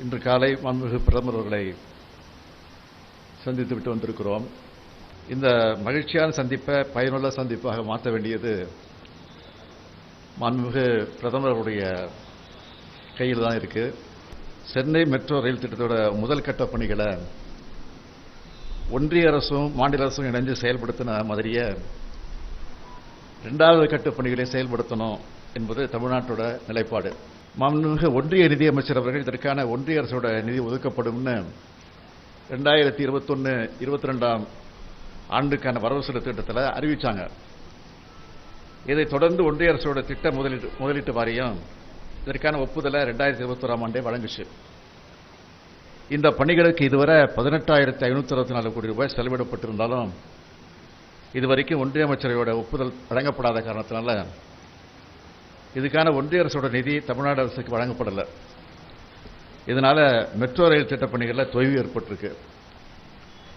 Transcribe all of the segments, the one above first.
இன்று காலை மாண்புமிகு பிரதமர் அவர்களை சந்தித்துவிட்டு வந்திருக்கிறோம். இந்த மகிழ்ச்சியான சந்திப்பை பயனுள்ள சந்திப்பாக மாற்ற வேண்டியது மாண்புமிகு பிரதமர் அவருடைய கையில் தான் இருக்கு. சென்னை மெட்ரோ ரயில் திட்டத்தோட முதல் கட்ட பணிகளை ஒன்றிய அரசும் மாநில அரசும் இணைந்து செயல்படுத்தின மாதிரியே இரண்டாவது கட்ட பணிகளை செயல்படுத்தணும் என்பது தமிழ்நாட்டோட நிலைப்பாடு. மாண்புமிகு ஒன்றிய நிதியமைச்சர் அவர்கள் இதற்கான ஒன்றிய அரசோட நிதி ஒதுக்கப்படும்னு 2021-22 ஆண்டுக்கான வரவு செலவு திட்டத்தில் அறிவிச்சாங்க. இதைத் தொடர்ந்து ஒன்றிய அரசோட திட்ட முதலீட்டு வாரியம் இதற்கான ஒப்புதலை 2021 ஆண்டே வழங்குச்சு. இந்த பணிகளுக்கு இதுவரை 18,564 கோடி ரூபாய் செலவிடப்பட்டிருந்தாலும் இதுவரைக்கும் ஒன்றிய அமைச்சரையோட ஒப்புதல் வழங்கப்படாத காரணத்தினால இதுக்கான ஒன்றிய அரசோட நிதி தமிழ்நாடு அரசுக்கு வழங்கப்படலை. இதனால மெட்ரோ ரயில் திட்ட பணிகளில் தொய்வு ஏற்பட்டிருக்கு.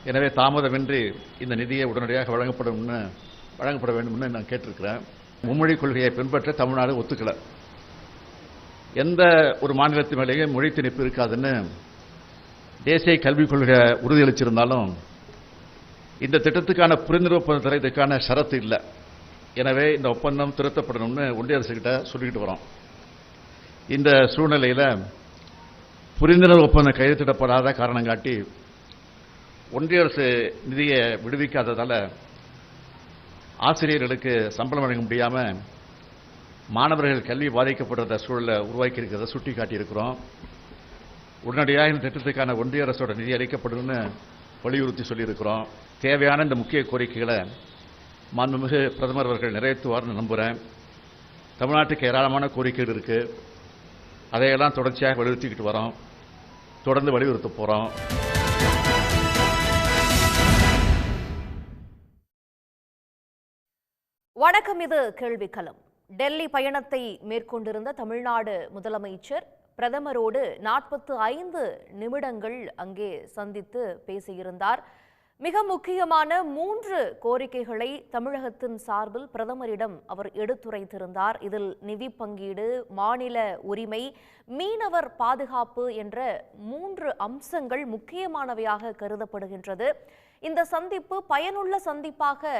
எனவே தாமதமின்றி இந்த நிதியை உடனடியாக வழங்கப்பட வேண்டும்னு நான் கேட்டிருக்கிறேன். மும்மொழி கொள்கையை பின்பற்ற தமிழ்நாடு ஒத்துக்கல. எந்த ஒரு மாநிலத்தின் மேலேயும் மொழி திணிப்பு இருக்காதுன்னு தேசிய கல்விக் கொள்கை உறுதியளிச்சிருந்தாலும் இந்த திட்டத்துக்கான புரிந்துணர்வு ஒப்பந்தத்தில் இதுக்கான ஷரத்து இல்லை. எனவே இந்த ஒப்பந்தம் திருத்தப்படணும்னு ஒன்றிய அரசு கிட்ட சொல்லிக்கிட்டு வரோம். இந்த சூழ்நிலையில் புரிந்துணர்வு ஒப்பந்தம் கையெழுத்திடப்படாத காரணம் காட்டி ஒன்றிய அரசு நிதியை விடுவிக்காததால ஆசிரியர்களுக்கு சம்பளம் வழங்க முடியாமல் மாணவர்கள் கல்வி பாதிக்கப்படுற சூழலை உருவாக்கி இருக்கிறத சுட்டி காட்டியிருக்கிறோம். உடனடியாக இந்த திட்டத்துக்கான ஒன்றிய அரசோட நிதி அளிக்கப்படும்னு வலியுறுத்தி சொல்லியிருக்கிறோம். தேவையான இந்த முக்கிய கோரிக்கைகளை மாண்புமிகு பிரதமர் அவர்கள் நிறைவேற்றுவார்னு நம்புகிறேன். தமிழ்நாட்டுக்கு ஏராளமான கோரிக்கைகள் இருக்கு. அதையெல்லாம் தொடர்ச்சியாக வலியுறுத்திக்கிட்டு வரோம், தொடர்ந்து வலியுறுத்த போறோம். வணக்கம், இது கேள்விக்களம். டெல்லி பயணத்தை மேற்கொண்டிருந்த தமிழ்நாடு முதலமைச்சர் பிரதமரோடு 45 நிமிடங்கள் அங்கே சந்தித்து பேசியிருந்தார். மிக முக்கியமான 3 கோரிக்கைகளை தமிழகத்தின் சார்பில் பிரதமரிடம் அவர் எடுத்துரைத்திருந்தார். இதில் நிதி பங்கீடு, மாநில உரிமை, மீனவர் பாதுகாப்பு என்ற 3 அம்சங்கள் முக்கியமானவையாக கருதப்படுகின்றது. இந்த சந்திப்பு பயனுள்ள சந்திப்பாக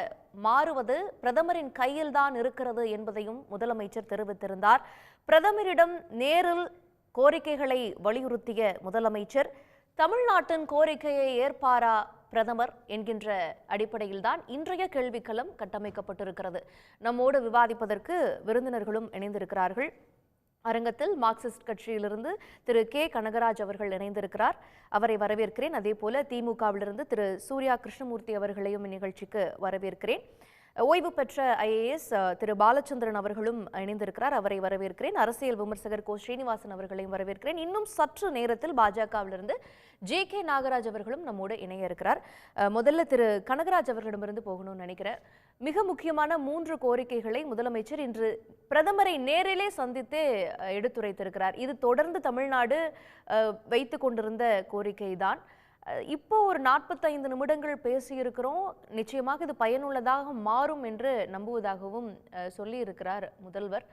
மாறுவது பிரதமரின் கையில்தான் இருக்கிறது என்பதையும் முதலமைச்சர் தெரிவித்திருந்தார். பிரதமரிடம் நேரில் கோரிக்கைகளை வலியுறுத்திய முதலமைச்சர் தமிழ்நாட்டின் கோரிக்கையை ஏற்பாரா பிரதமர் என்கின்ற அடிப்படையில்தான் இன்றைய கேள்விக்களம் கட்டமைக்கப்பட்டிருக்கிறது. நம்மோடு விவாதிப்பதற்கு விருந்தினர்களும் இணைந்திருக்கிறார்கள். அரங்கத்தில் மார்க்சிஸ்ட் கட்சியிலிருந்து திரு கே கனகராஜ் அவர்கள் இணைந்திருக்கிறார், அவரை வரவேற்கிறேன். அதே போல திமுகவிலிருந்து திரு சூர்யா கிருஷ்ணமூர்த்தி அவர்களையும் இந்நிகழ்ச்சிக்கு வரவேற்கிறேன். ஓய்வு பெற்ற ஐஏஎஸ் திரு பாலச்சந்திரன் அவர்களும் இணைந்திருக்கிறார், அவரை வரவேற்கிறேன். அரசியல் விமர்சகர் கோ ஸ்ரீனிவாசன் அவர்களையும் வரவேற்கிறேன். இன்னும் சற்று நேரத்தில் பாஜகவிலிருந்து ஜே.கே. நாகராஜ் அவர்களும் நம்மோடு இணைய இருக்கிறார். முதல்ல திரு கனகராஜ் அவர்களிடமிருந்து போகணும்னு நினைக்கிறேன். மிக முக்கியமான 3 கோரிக்கைகளை முதலமைச்சர் இன்று பிரதமரை நேரிலே சந்தித்தே எடுத்துரைத்திருக்கிறார். இது தொடர்ந்து தமிழ்நாடு வைத்து கொண்டிருந்த கோரிக்கை தான். இப்போ ஒரு 45 நிமிடங்கள் பேசியிருக்கிறோம். நிச்சயமாக இது பயனுள்ளதாக மாறும் என்று நம்புவதாகவும் சொல்லியிருக்கிறார் முதல்வர்.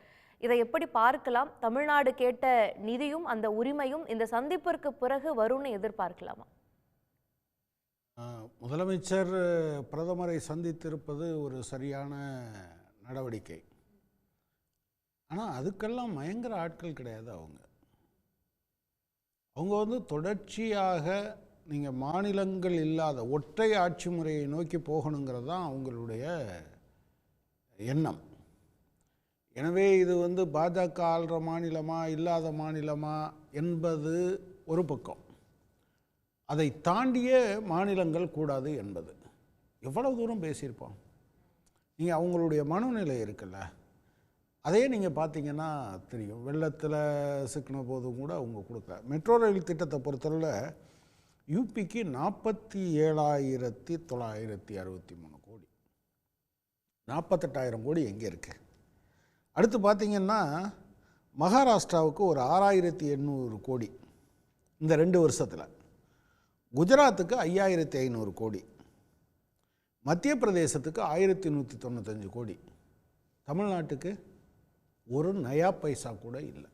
இதை எப்படி பார்க்கலாம்? தமிழ்நாடு கேட்ட நிதியும் அந்த உரிமையும் இந்த சந்திப்பிற்கு பிறகு வரும்னு எதிர்பார்க்கலாமா? முதலமைச்சர் பிரதமரை சந்தித்திருப்பது ஒரு சரியான நடவடிக்கை. ஆனால் அதுக்கெல்லாம் மயங்கர ஆட்கள் கிடையாது. அவங்க தொடர்ச்சியாக நீங்கள் மாநிலங்கள் இல்லாத ஒற்றை ஆட்சி முறையை நோக்கி போகணுங்கிறது தான் அவங்களுடைய எண்ணம். எனவே இது பாஜக ஆள்ற மாநிலமா இல்லாத மாநிலமா என்பது ஒரு பக்கம், அதை தாண்டிய மாநிலங்கள் கூடாது என்பது. எவ்வளவு தூரம் பேசியிருப்போம். நீங்கள் அவங்களுடைய மனநிலை இருக்குல்ல, அதையே நீங்கள் பார்த்தீங்கன்னா தெரியும். வெள்ளத்தில் சிக்கின போதும் கூட அவங்க கொடுக்கல. மெட்ரோ ரயில் திட்டத்தை பொறுத்தவரை யூபிக்கு 47,963 கோடி, 48,000 கோடி எங்கே இருக்குது? அடுத்து பார்த்திங்கன்னா மகாராஷ்டிராவுக்கு ஒரு 6,800 கோடி இந்த 2 வருஷத்தில், குஜராத்துக்கு 5,500 கோடி, மத்திய பிரதேசத்துக்கு 1,195 கோடி, தமிழ்நாட்டுக்கு ஒரு நயா பைசா கூட இல்லை.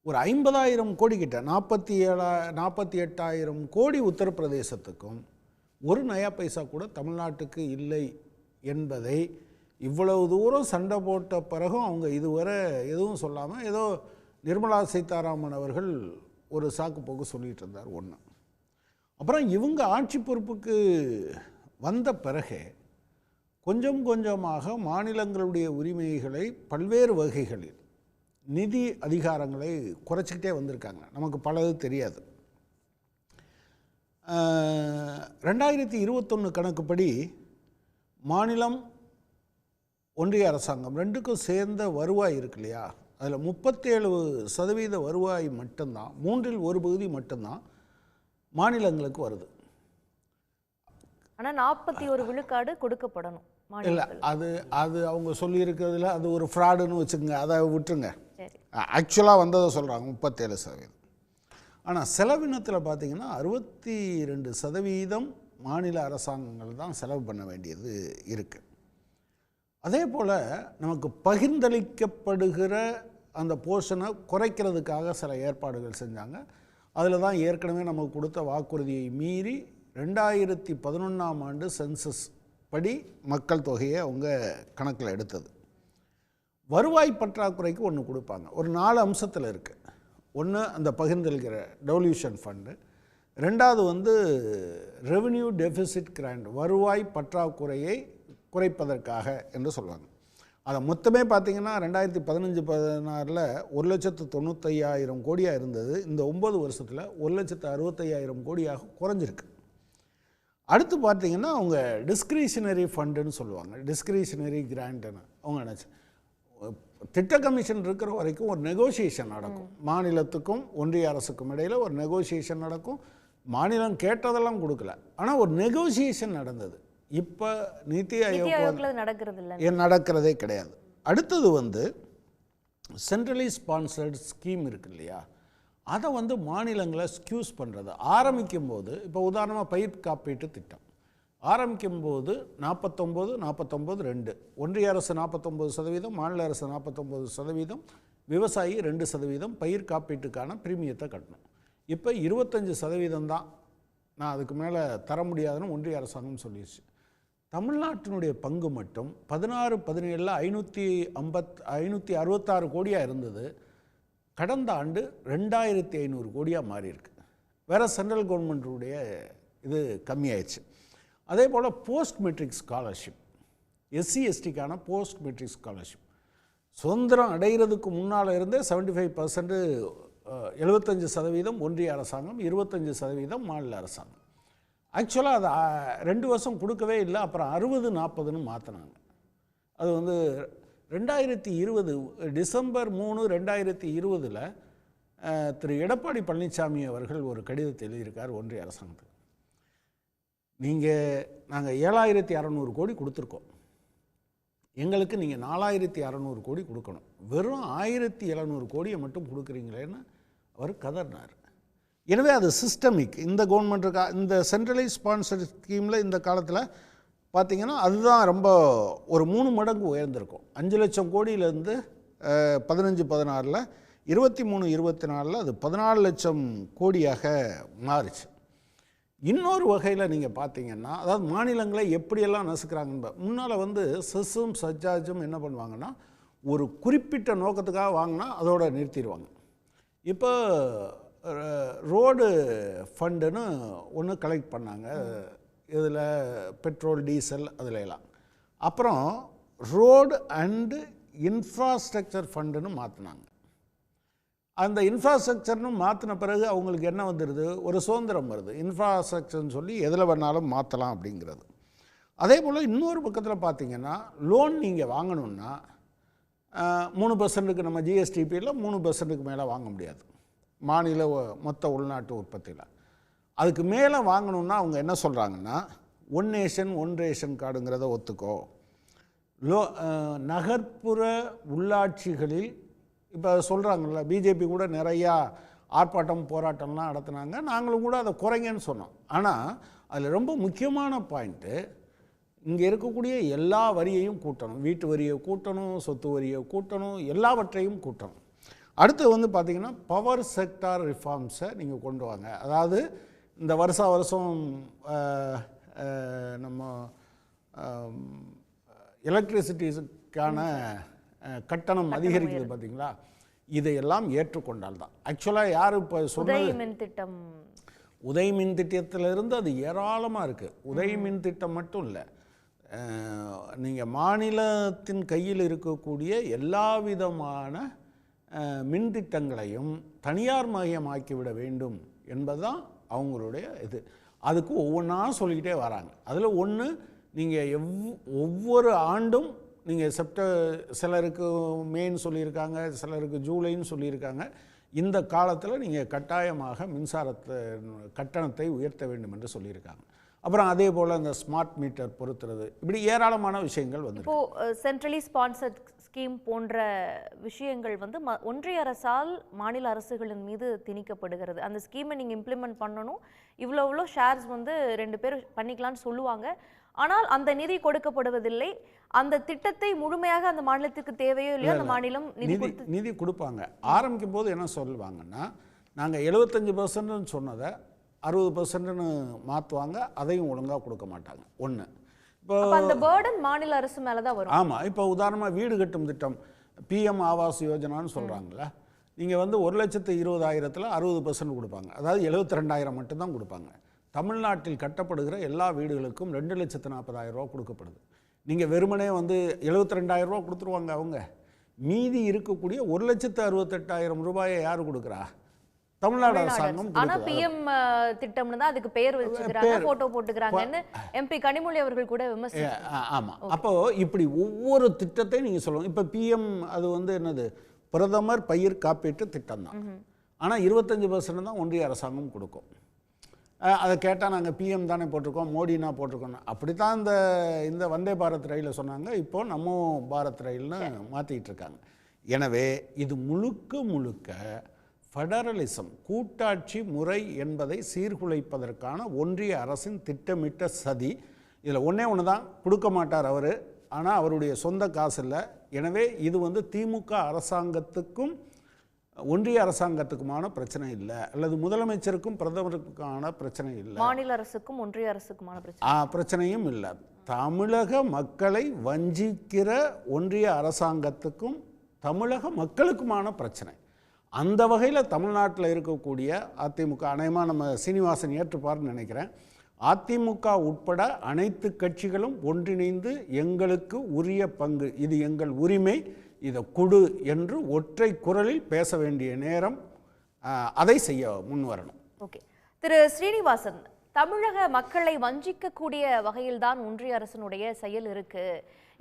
ஒரு 50,000 கோடி கிட்ட 48,000 கோடி உத்தரப்பிரதேசத்துக்கும் ஒரு நயா பைசா கூட தமிழ்நாட்டுக்கு இல்லை என்பதை இவ்வளவு தூரம் சண்டை போட்ட பிறகும் அவங்க இதுவரை எதுவும் சொல்லாமல் ஏதோ நிர்மலா சீதாராமன் அவர்கள் ஒரு சாக்கு போக்கு சொல்லிகிட்டு இருந்தார் ஒன்று. அப்புறம் இவங்க ஆட்சி பொறுப்புக்கு வந்த பிறகு கொஞ்சம் கொஞ்சமாக மாநிலங்களுடைய உரிமைகளை பல்வேறு வகைகளில் நிதி அதிகாரங்களை குறைச்சிக்கிட்டே வந்திருக்காங்க. நமக்கு பலது தெரியாது. 2021 கணக்குப்படி மாநிலம் ஒன்றிய அரசாங்கம் ரெண்டுக்கும் சேர்ந்த வருவாய் இருக்கு இல்லையா, அதில் 37% வருவாய் மட்டும்தான், 1/3 மட்டும்தான் மாநிலங்களுக்கு வருது. ஆனால் 41 விழுக்காடு கொடுக்கப்படணும். இல்லை, அது அவங்க சொல்லியிருக்கிறதுல அது ஒரு ஃப்ராடுன்னு வச்சுக்கோங்க, அதை விட்டுருங்க. ஆக்சுவலாக வந்ததை சொல்கிறாங்க 37%. ஆனால் செலவினத்தில் பார்த்தீங்கன்னா 62% மாநில அரசாங்கங்கள் தான் செலவு பண்ண வேண்டியது இருக்குது. அதே போல் நமக்கு பகிர்ந்தளிக்கப்படுகிற அந்த போர்ஷனை குறைக்கிறதுக்காக சில ஏற்பாடுகள் செஞ்சாங்க. அதில் தான் ஏற்கனவே நமக்கு கொடுத்த வாக்குறுதியை மீறி 2011ஆம் ஆண்டு சென்சஸ் படி மக்கள் தொகையை அவங்க கணக்கில் எடுத்தது. வருவாய் பற்றாக்குறைக்கு ஒன்று கொடுப்பாங்க, ஒரு 4 அம்சத்தில் இருக்குது. ஒன்று அந்த பகிர்ந்தளிக்கிற டெவல்யூஷன் ஃபண்டு, ரெண்டாவது ரெவென்யூ டெபிசிட் கிராண்ட், வருவாய் பற்றாக்குறையை குறைப்பதற்காக என்று சொல்லுவாங்க. அதை மொத்தமே பார்த்திங்கன்னா 2015-16 1,95,000 கோடியாக இருந்தது. இந்த 9 வருஷத்தில் 1,65,000 கோடியாக குறைஞ்சிருக்கு. அடுத்து பார்த்திங்கன்னா அவங்க டிஸ்கிரிஷனரி ஃபண்டுன்னு சொல்லுவாங்க, டிஸ்கிரிஷனரி கிராண்ட்னு. அவங்க நினச்சி திட்ட கமிஷன் இருக்கிற வரைக்கும் ஒரு நெகோசியேஷன் நடக்கும், மாநிலத்துக்கும் ஒன்றிய அரசுக்கும் இடையில் ஒரு நெகோசியேஷன் நடக்கும். மாநிலம் கேட்டதெல்லாம் கொடுக்கல, ஆனால் ஒரு நெகோசியேஷன் நடந்தது. இப்போ நிதி ஆயோக் நடக்கிறதே கிடையாது. அடுத்தது சென்ட்ரலி ஸ்பான்சர்டு ஸ்கீம் இருக்கு இல்லையா, அதை மாநிலங்களை ஸ்கியூஸ் பண்ணுறது. ஆரம்பிக்கும் போது இப்போ உதாரணமாக பயிர் காப்பீட்டு திட்டம் ஆரம்பிக்கும் போது 49-49-2, ஒன்றிய அரசு 49%, மாநில அரசு 49%, விவசாயி 2% பயிர் காப்பீட்டுக்கான பிரீமியத்தை கட்டணும். இப்போ 25% தான், நான் அதுக்கு மேலே தர முடியாதுன்னு ஒன்றிய அரசாங்கம் சொல்லிடுச்சு. தமிழ்நாட்டினுடைய பங்கு மட்டும் 16-17 566 கோடியாக இருந்தது. கடந்த ஆண்டு 2,500 கோடியாக மாறியிருக்கு. வேறு சென்ட்ரல் கவர்மெண்ட்டுடைய இது கம்மியாயிடுச்சு. அதே போல் போஸ்ட் மெட்ரிக் ஸ்காலர்ஷிப், SC/STக்கான போஸ்ட் மெட்ரிக் ஸ்காலர்ஷிப் சுதந்திரம் அடைகிறதுக்கு முன்னால் இருந்தே 75%, 75% ஒன்றிய அரசாங்கம், 25% மாநில அரசாங்கம். ஆக்சுவலாக அது 2 வருஷம் கொடுக்கவே இல்லை. அப்புறம் 60-40ன்னு மாற்றினாங்க. அது 2020 டிசம்பர் 3, 2020 திரு எடப்பாடி பழனிசாமி அவர்கள் ஒரு கடிதத்தை எழுதியிருக்கார் ஒன்றிய அரசாங்கத்துக்கு. நாங்கள் 7,600 கோடி கொடுத்துருக்கோம், எங்களுக்கு நீங்கள் 4,600 கோடி கொடுக்கணும், வெறும் 1,700 கோடியை மட்டும் கொடுக்குறீங்களேன்னு அவர் கதறினார். எனவே அது சிஸ்டமிக். இந்த கவர்மெண்ட்டுக்கு இந்த சென்ட்ரலைஸ் ஸ்பான்சர் ஸ்கீமில் இந்த காலத்தில் பார்த்திங்கன்னா அதுதான் ரொம்ப ஒரு 3 மடங்கு உயர்ந்திருக்கும். 5 லட்சம் கோடியிலேருந்து 15-16, 23-24 அது 14 லட்சம் கோடியாக மாறிச்சு. இன்னொரு வகையில் நீங்கள் பார்த்தீங்கன்னா, அதாவது மாநிலங்களை எப்படியெல்லாம் நசுக்கிறாங்கன்னு, முன்னால் செஸ்ஸும் சர்சார்ஜும் என்ன பண்ணுவாங்கன்னா ஒரு குறிப்பிட்ட நோக்கத்துக்காக வாங்கினா அதோட நிறுத்திடுவாங்க. இப்போ ரோடு ஃபண்டுன்னு ஒன்று கலெக்ட் பண்ணாங்க, இதில் பெட்ரோல் டீசல் அதில் எல்லாம். அப்புறம் ரோடு அண்டு இன்ஃப்ராஸ்ட்ரக்சர் ஃபண்டுன்னு மாற்றினாங்க. அந்த இன்ஃப்ராஸ்ட்ரக்சர்னு மாற்றின பிறகு அவங்களுக்கு என்ன வந்துடுது, ஒரு சுதந்திரம் வருது. இன்ஃப்ராஸ்ட்ரக்சர்னு சொல்லி எதில் வேணாலும் மாற்றலாம் அப்படிங்கிறது. அதே போல் இன்னொரு பக்கத்தில் பார்த்திங்கன்னா, லோன் நீங்கள் வாங்கணுன்னா 3% நம்ம ஜிஎஸ்டிபியில் 3% மேலே வாங்க முடியாது மாநில மொத்த உள்நாட்டு உற்பத்தியில். அதுக்கு மேலே வாங்கணுன்னா அவங்க என்ன சொல்கிறாங்கன்னா, ஒன் நேஷன் ஒன் ரேஷன் கார்டுங்கிறத ஒத்துக்கோ. நகர்ப்புற உள்ளாட்சிகளில் இப்போ சொல்கிறாங்கல்ல, பிஜேபி கூட நிறையா ஆர்ப்பாட்டம் போராட்டம்லாம் நடத்துனாங்க, நாங்களும் கூட அதை குறைங்கன்னு சொன்னோம். ஆனால் அதில் ரொம்ப முக்கியமான பாயிண்ட்டு, இங்கே இருக்கக்கூடிய எல்லா வரியையும் கூட்டணும், வீட்டு வரியை கூட்டணும், சொத்து வரியை கூட்டணும், எல்லாவற்றையும் கூட்டணும். அடுத்து வந்து பார்த்திங்கன்னா பவர் செக்டார் ரிஃபார்ம்ஸை நீங்கள் கொண்டு வாங்க. அதாவது இந்த வருஷம் நம்ம எலக்ட்ரிசிட்டிக்கான கட்டணம் அதிகரிக்குது பார்த்தீங்களா, இதையெல்லாம் ஏற்றுக்கொண்டால் தான். ஆக்சுவலாக யார் இப்போ சொன்னது உதய் மின் திட்டத்திலிருந்து அது ஏராளமாக இருக்குது. உதய் மின் திட்டம் மட்டும் இல்லை, நீங்கள் மாநிலத்தின் கையில் இருக்கக்கூடிய எல்லா விதமான மின் திட்டங்களையும் தனியார் மயமாக்கிவிட வேண்டும் என்பதுதான் அவங்களுடைய இது. அதுக்கு ஒவ்வொன்றா சொல்லிக்கிட்டே வராங்க. அதில் ஒன்று, நீங்கள் ஒவ்வொரு ஆண்டும் நீங்கள் சிலருக்கு மேன்னு சொல்லியிருக்காங்க, சிலருக்கு ஜூலைன்னு சொல்லியிருக்காங்க. இந்த காலத்தில் நீங்கள் கட்டாயமாக மின்சாரத்தை கட்டணத்தை உயர்த்த வேண்டும் என்று சொல்லியிருக்காங்க. அப்புறம் அதே போல் இந்த ஸ்மார்ட் மீட்டர் பொறுத்துறது, இப்படி ஏராளமான விஷயங்கள் வந்து இப்போது சென்ட்ரலி ஸ்பான்சர்ட் ஸ்கீம் போன்ற விஷயங்கள் வந்து ஒன்றிய அரசால் மாநில அரசுகளின் மீது திணிக்கப்படுகிறது. அந்த ஸ்கீமை நீங்கள் இம்ப்ளிமெண்ட் பண்ணணும், இவ்வளோ ஷேர்ஸ் வந்து 2 பேர் பண்ணிக்கலாம்னு சொல்லுவாங்க. ஆனால் அந்த நிதி கொடுக்கப்படுவதில்லை. அந்த திட்டத்தை முழுமையாக அந்த மாநிலத்துக்கு தேவையோ இல்லையோ அந்த மாநிலம் நிதி கொடுப்பாங்க. ஆரம்பிக்கும் போது என்ன சொல்லுவாங்கன்னா, நாங்கள் 75% சொன்னதை 60% மாற்றுவாங்க, அதையும் ஒழுங்காக கொடுக்க மாட்டாங்க. ஒன்று. இப்போ அந்த பர்டன் மாநில அரசு மேலே தான் வரும். ஆமாம். இப்போ உதாரணமாக வீடு கட்டும் திட்டம் பிஎம் ஆவாஸ் யோஜனான்னு சொல்கிறாங்களே, நீங்கள் வந்து 1,20,000 60% கொடுப்பாங்க. அதாவது 72,000 மட்டும்தான் கொடுப்பாங்க. தமிழ்நாட்டில் கட்டப்படுகிற எல்லா வீடுகளுக்கும் 2,40,000 ரூபா கொடுக்கப்படுது. நீங்கள் வெறுமனே வந்து 72,000 ரூபா கொடுத்துருவாங்க அவங்க. மீதி இருக்கக்கூடிய 1,68,000 ரூபாயை யார் கொடுக்குறா? தமிழ்நாடு அரசாங்கம். ஆனா பிஎம் திட்டம்னு தான் அதுக்கு பெயர் வச்சுக்கிறாங்க, போட்டோ போட்டுக்கிறாங்கன்னு எம்பி கனிமொழி அவர்கள் கூட விமர்சிச்சாங்க. ஆமா. அப்போ இப்படி ஒவ்வொரு திட்டத்தையும் நீங்க சொல்லணும். இப்ப பிஎம் அது வந்து என்னது, பிரதமர் பயிர் காப்பீட்டு திட்டம் தான். ஆனா 25% தான் ஒன்றிய அரசாங்கம் கொடுக்கும். அதை கேட்டால் நாங்கள் பிஎம் தானே போட்டிருக்கோம், மோடினா போட்டிருக்கோம். அப்படித்தான் இந்த வந்தே பாரத் ரயிலை சொன்னாங்க. இப்போ நமோ பாரத் ரயில்னு மாற்றிக்கிட்டு இருக்காங்க. எனவே இது முழுக்க ஃபெடரலிசம், கூட்டாட்சி முறை என்பதை சீர்குலைப்பதற்கான ஒன்றிய அரசின் திட்டமிட்ட சதி. இதில் ஒன்று தான், கொடுக்க மாட்டார் அவர், ஆனால் அவருடைய சொந்த காசு இல்லை. எனவே இது வந்து திமுக அரசாங்கத்துக்கும் ஒன்றிய அரசாங்கத்துக்குமான பிரச்சனை இல்லை, அல்லது முதலமைச்சருக்கும் பிரதமருக்கான பிரச்சனை இல்லை, மாநில அரசுக்கும் ஒன்றிய அரசுக்குமான பிரச்சனையும் இல்லை. தமிழக மக்களை வஞ்சிக்கிற ஒன்றிய அரசாங்கத்துக்கும் தமிழக மக்களுக்குமான பிரச்சனை. அந்த வகையில் தமிழ்நாட்டில் இருக்கக்கூடிய அதிமுக, அநேகமாக நம்ம சீனிவாசன் ஏற்றுப்பார்னு நினைக்கிறேன், அதிமுக உட்பட அனைத்து கட்சிகளும் ஒன்றிணைந்து எங்களுக்கு உரிய பங்கு, இது எங்கள் உரிமை, இதை கொடு என்று ஒற்றை குரலில் பேச வேண்டிய நேரம், அதை செய்ய முன்வரணும். ஓகே திரு ஸ்ரீனிவாசன், தமிழக மக்களை வஞ்சிக்கக்கூடிய வகையில் தான் ஒன்றிய அரசினுடைய செயல் இருக்கு.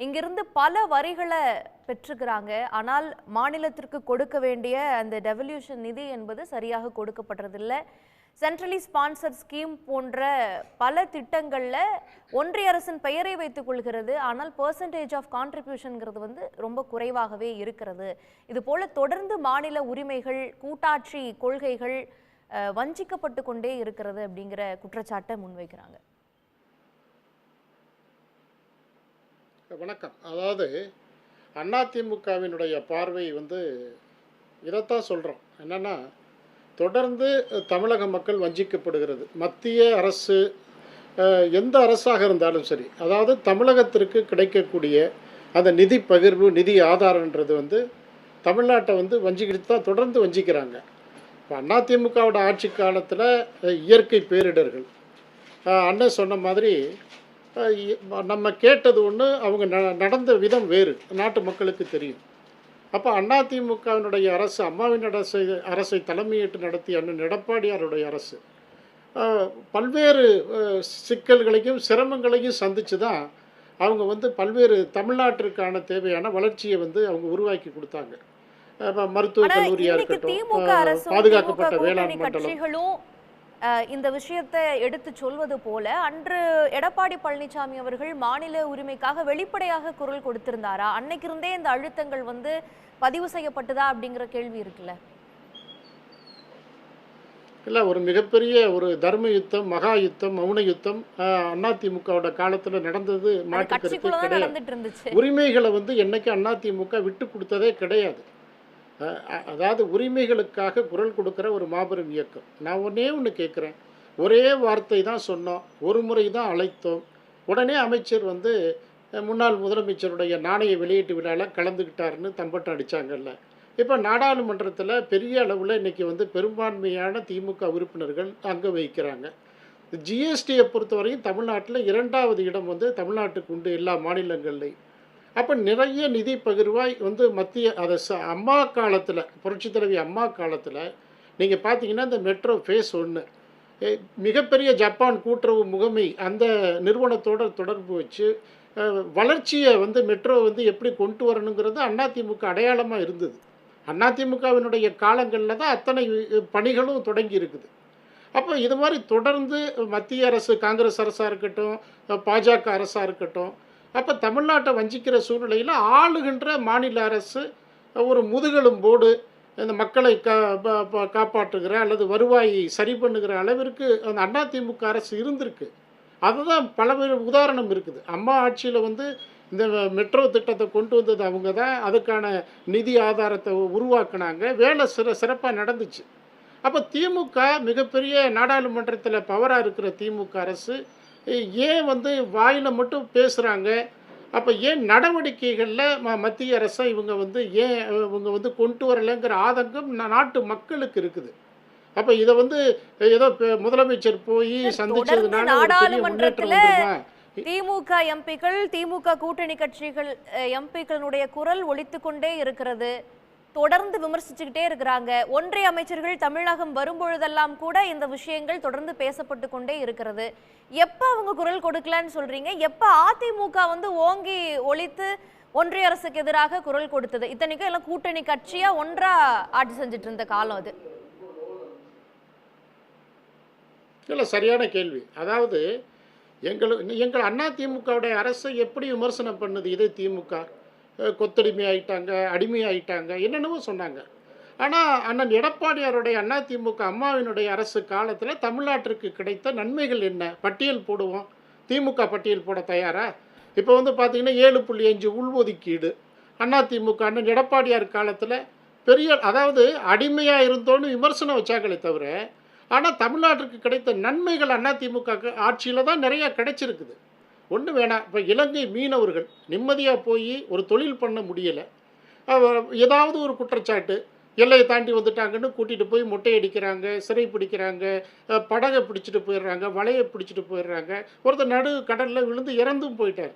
இங்கிருந்து பல வரிகளை பெற்றுக்கிறாங்க, ஆனால் மாநிலத்திற்கு கொடுக்க வேண்டிய அந்த டெவல்யூஷன் நிதி என்பது சரியாக கொடுக்கப்படுறதில்லை. சென்ட்ரலி ஸ்பான்சர் ஸ்கீம் போன்ற பல திட்டங்களில் ஒன்றிய அரசின் பெயரை வைத்துக் கொள்கிறது, ஆனால் பெர்சன்டேஜ் ஆஃப் கான்ட்ரிபியூஷன்ங்கிறது வந்து ரொம்ப குறைவாகவே இருக்கிறது. இது போல தொடர்ந்து மாநில உரிமைகள், கூட்டாட்சி கொள்கைகள் வஞ்சிக்கப்பட்டு கொண்டே இருக்கிறது அப்படிங்கிற குற்றச்சாட்டை முன்வைக்கிறாங்க. வணக்கம். அதாவது அதிமுகவினுடைய பார்வை வந்து இதைத்தான் சொல்கிறோம். என்னென்னா, தொடர்ந்து தமிழக மக்கள் வஞ்சிக்கப்படுகிறது. மத்திய அரசு எந்த அரசாக இருந்தாலும் சரி, அதாவது தமிழகத்திற்கு கிடைக்கக்கூடிய அந்த நிதி பகிர்வு, நிதி ஆதாரன்றது வந்து தமிழ்நாட்டை வந்து வஞ்சிக்கிட்டு தான் தொடர்ந்து வஞ்சிக்கிறாங்க. இப்போ அதிமுகவோட ஆட்சி காலத்தில் இயற்கை பேரிடர்கள், அண்ணன் சொன்ன மாதிரி நம்ம கேட்டது ஒன்று, அவங்க நடந்த விதம் வேறு, நாட்டு மக்களுக்கு தெரியும். அப்போ அதிமுகவினுடைய அரசு, அம்மாவின் அரசை தலைமையேற்று நடத்திய அண்ணன் எடப்பாடியாருடைய அரசு பல்வேறு சிக்கல்களையும் சிரமங்களையும் சந்தித்து தான் அவங்க வந்து பல்வேறு தமிழ்நாட்டிற்கான தேவையான வளர்ச்சியை வந்து அவங்க உருவாக்கி கொடுத்தாங்க. மருத்துவக் கல்லூரியாக இருக்கட்டும், பாதுகாக்கப்பட்ட வேளாண் மண்டலம், இந்த விஷயத்தை எடுத்து சொல்வது போல அன்று எடப்பாடி பழனிசாமி அவர்கள் மாநில உரிமைக்காக வெளிப்படையாக குரல் கொடுத்திருந்தாரா? அன்னைக்கு இருந்தே இந்த அழுத்தங்கள் வந்து பதிவு செய்யப்பட்டதா அப்படிங்கிற கேள்வி இருக்குல்ல. இல்லை, ஒரு மிகப்பெரிய ஒரு தர்ம யுத்தம், மகா யுத்தம், மௌன யுத்தம் அதிமுகவோட காலத்தில் நடந்தது. மாற்றுக்கருத்து கிடையாது. உரிமைகளை வந்து என்னைக்கு அதிமுக விட்டு கொடுத்ததே கிடையாது. அதாவது உரிமைகளுக்காக குரல் கொடுக்குற ஒரு மாபெரும் இயக்கம். நான் ஒன்றே ஒன்று கேட்குறேன். ஒரே வார்த்தை தான் சொன்னோம், ஒரு முறை தான் அழைத்தோம். உடனே அமைச்சர் வந்து முன்னாள் முதலமைச்சருடைய நாணய வெளியீட்டு விழாவில் கலந்துக்கிட்டாருன்னு தம்பட்டம் அடித்தாங்கல்ல. இப்போ நாடாளுமன்றத்தில் பெரிய அளவில் இன்றைக்கி வந்து பெரும்பான்மையான திமுக உறுப்பினர்கள் அங்கே வகிக்கிறாங்க. ஜிஎஸ்டியை பொறுத்தவரையும் தமிழ்நாட்டில் 2வது இடம் வந்து தமிழ்நாட்டுக்கு உண்டு எல்லா மாநிலங்கள்லையும். அப்போ நிறைய நிதி பகிர்வாய் வந்து மத்திய அதை அம்மா காலத்தில், புரட்சித் தலைவி அம்மா காலத்தில் நீங்கள் பார்த்தீங்கன்னா இந்த மெட்ரோ ஃபேஸ் 1 மிகப்பெரிய ஜப்பான் கூட்டுறவு முகமை அந்த நிறுவனத்தோட தொடர்பு வச்சு வளர்ச்சியை வந்து மெட்ரோ வந்து எப்படி கொண்டு வரணுங்கிறது அதிமுக அடையாளமாக இருந்தது. அதிமுகவினுடைய காலங்களில் தான் அத்தனை பணிகளும் தொடங்கி இருக்குது. அப்போ இது மாதிரி தொடர்ந்து மத்திய அரசு, காங்கிரஸ் அரசாக இருக்கட்டும், பாஜக அரசாக இருக்கட்டும், அப்போ தமிழ்நாட்டை வஞ்சிக்கிற சூழ்நிலையில் ஆளுகின்ற மாநில அரசு ஒரு முதுகெலும்போடு இந்த மக்களை காப்பாற்றுகிற அல்லது வருவாயை சரி பண்ணுகிற அளவிற்கு அந்த அதிமுக அரசு இருந்திருக்கு. அதுதான் பலவேறு உதாரணம் இருக்குது. அம்மா ஆட்சியில் வந்து இந்த மெட்ரோ திட்டத்தை கொண்டு வந்தது அவங்க தான், அதுக்கான நிதி ஆதாரத்தை உருவாக்குனாங்க, வேலை சிறப்பாக நடந்துச்சு. அப்போ திமுக மிகப்பெரிய நாடாளுமன்றத்தில் பவராக இருக்கிற திமுக அரசு ஏன் வந்து வாயில் மட்டும் பேசுகிறாங்க? அப்போ ஏன் நடவடிக்கைகளில் மத்திய அரசை இவங்க வந்து ஏன் இவங்க வந்து கொண்டு வரலைங்கிற ஆதங்கம் நாட்டு மக்களுக்கு இருக்குது. அப்போ இதை வந்து ஏதோ முதலமைச்சர் போய் சந்திச்சதுனால நாடாளுமன்றத்தில் திமுக எம்பிக்கள், திமுக கூட்டணி கட்சிகள் எம்பிக்களுடைய குரல் ஒலித்து கொண்டே இருக்கிறது. தொடர்ந்து விமர்சிச்சுக்கிட்டே இருக்கிறாங்க. ஒன்றிய அமைச்சர்கள் தமிழகம் வரும்பொழுதெல்லாம் கூட இந்த விஷயங்கள் தொடர்ந்து பேசப்பட்டு கொண்டே இருக்கிறது. எப்ப அவங்க குரல் கொடுக்கலன்னு சொல்றீங்க? எப்ப அதிமுக வந்து ஓங்கி ஒலித்து ஒன்றிய அரசுக்கு எதிராக குரல் கொடுத்தது? இத்தனைக்கும் எல்லாம் கூட்டணி கட்சியா ஒன்றா ஆட்சி செஞ்சுட்டு இருந்த காலம் அது. இல்லை, சரியான கேள்வி. அதாவது எங்கள் அதிமுகவுடைய அரசை எப்படி விமர்சனம் பண்ணுது இதே திமுக? கொத்தடிமை ஆயிட்டாங்க, அடிமை ஆயிட்டாங்க, என்னென்னவோ சொன்னாங்க. ஆனால் அண்ணன் எடப்பாடியாருடைய அதிமுக அம்மாவினுடைய அரசு காலத்தில் தமிழ்நாட்டிற்கு கிடைத்த நன்மைகள் என்ன? பட்டியல் போடுவோம். திமுக பட்டியல் போட தயாரா? இப்போ வந்து பார்த்தீங்கன்னா 7.5 உள்ஒதுக்கீடு அதிமுக அண்ணன் எடப்பாடியார் காலத்தில் பெரிய, அதாவது அடிமையாக இருந்தோன்னு விமர்சனம் வச்சாங்களே தவிர, ஆனால் தமிழ்நாட்டிற்கு கிடைத்த நன்மைகள் அதிமுக ஆட்சியில் தான் நிறையா கிடைச்சிருக்குது. ஒன்று வேணாம், இப்போ இலங்கை மீனவர்கள் நிம்மதியாக போய் ஒரு தொழில் பண்ண முடியலை. ஏதாவது ஒரு குற்றச்சாட்டு, எல்லையை தாண்டி வந்துட்டாங்கன்னு கூட்டிகிட்டு போய் மொட்டை அடிக்கிறாங்க, சிறை பிடிக்கிறாங்க, படகை பிடிச்சிட்டு போயிடுறாங்க, வலையை பிடிச்சிட்டு போயிடுறாங்க, ஒருத்தர் நடு கடலில் விழுந்து இறந்தும் போயிட்டார்.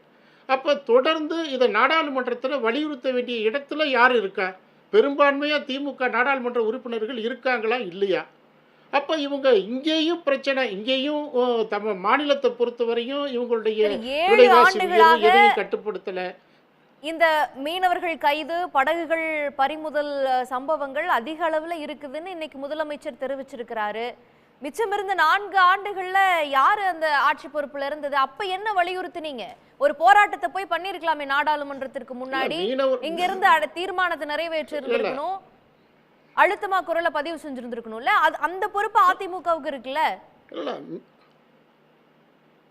அப்போ தொடர்ந்து இதை நாடாளுமன்றத்தில் வலியுறுத்த வேண்டிய இடத்துல யார் இருக்கா? பெரும்பான்மையாக திமுக நாடாளுமன்ற உறுப்பினர்கள் இருக்காங்களா இல்லையா? அப்போ இவங்க இங்கேயும் பிரச்சனை, இங்கேயும் தம்ம மாநிலத்தை பொறுத்தவரையும் இவங்களுடைய எதையும் கட்டுப்படுத்தலை. இந்த மீனவர்கள் கைது, படகுகள் பறிமுதல் சம்பவங்கள் அதிக அளவில் இருக்குதுன்னு இன்னைக்கு முதலமைச்சர் தெரிவிச்சிருக்கிறாரு. மிச்சமிருந்த 4 ஆண்டுகள்ல யாரு அந்த ஆட்சி பொறுப்புல இருந்தது? அப்ப என்ன வலியுறுத்தினீங்க? ஒரு போராட்டத்தை போய் பண்ணிருக்கலாமே நாடாளுமன்றத்திற்கு முன்னாடி. இங்க இருந்து தீர்மானத்தை நிறைவேற்றி இருந்திருக்கணும், அழுத்தமா குரலை பதிவு செஞ்சிருந்திருக்கணும்ல. அந்த பொறுப்பு அதிமுகவுக்கு இருக்குல்ல.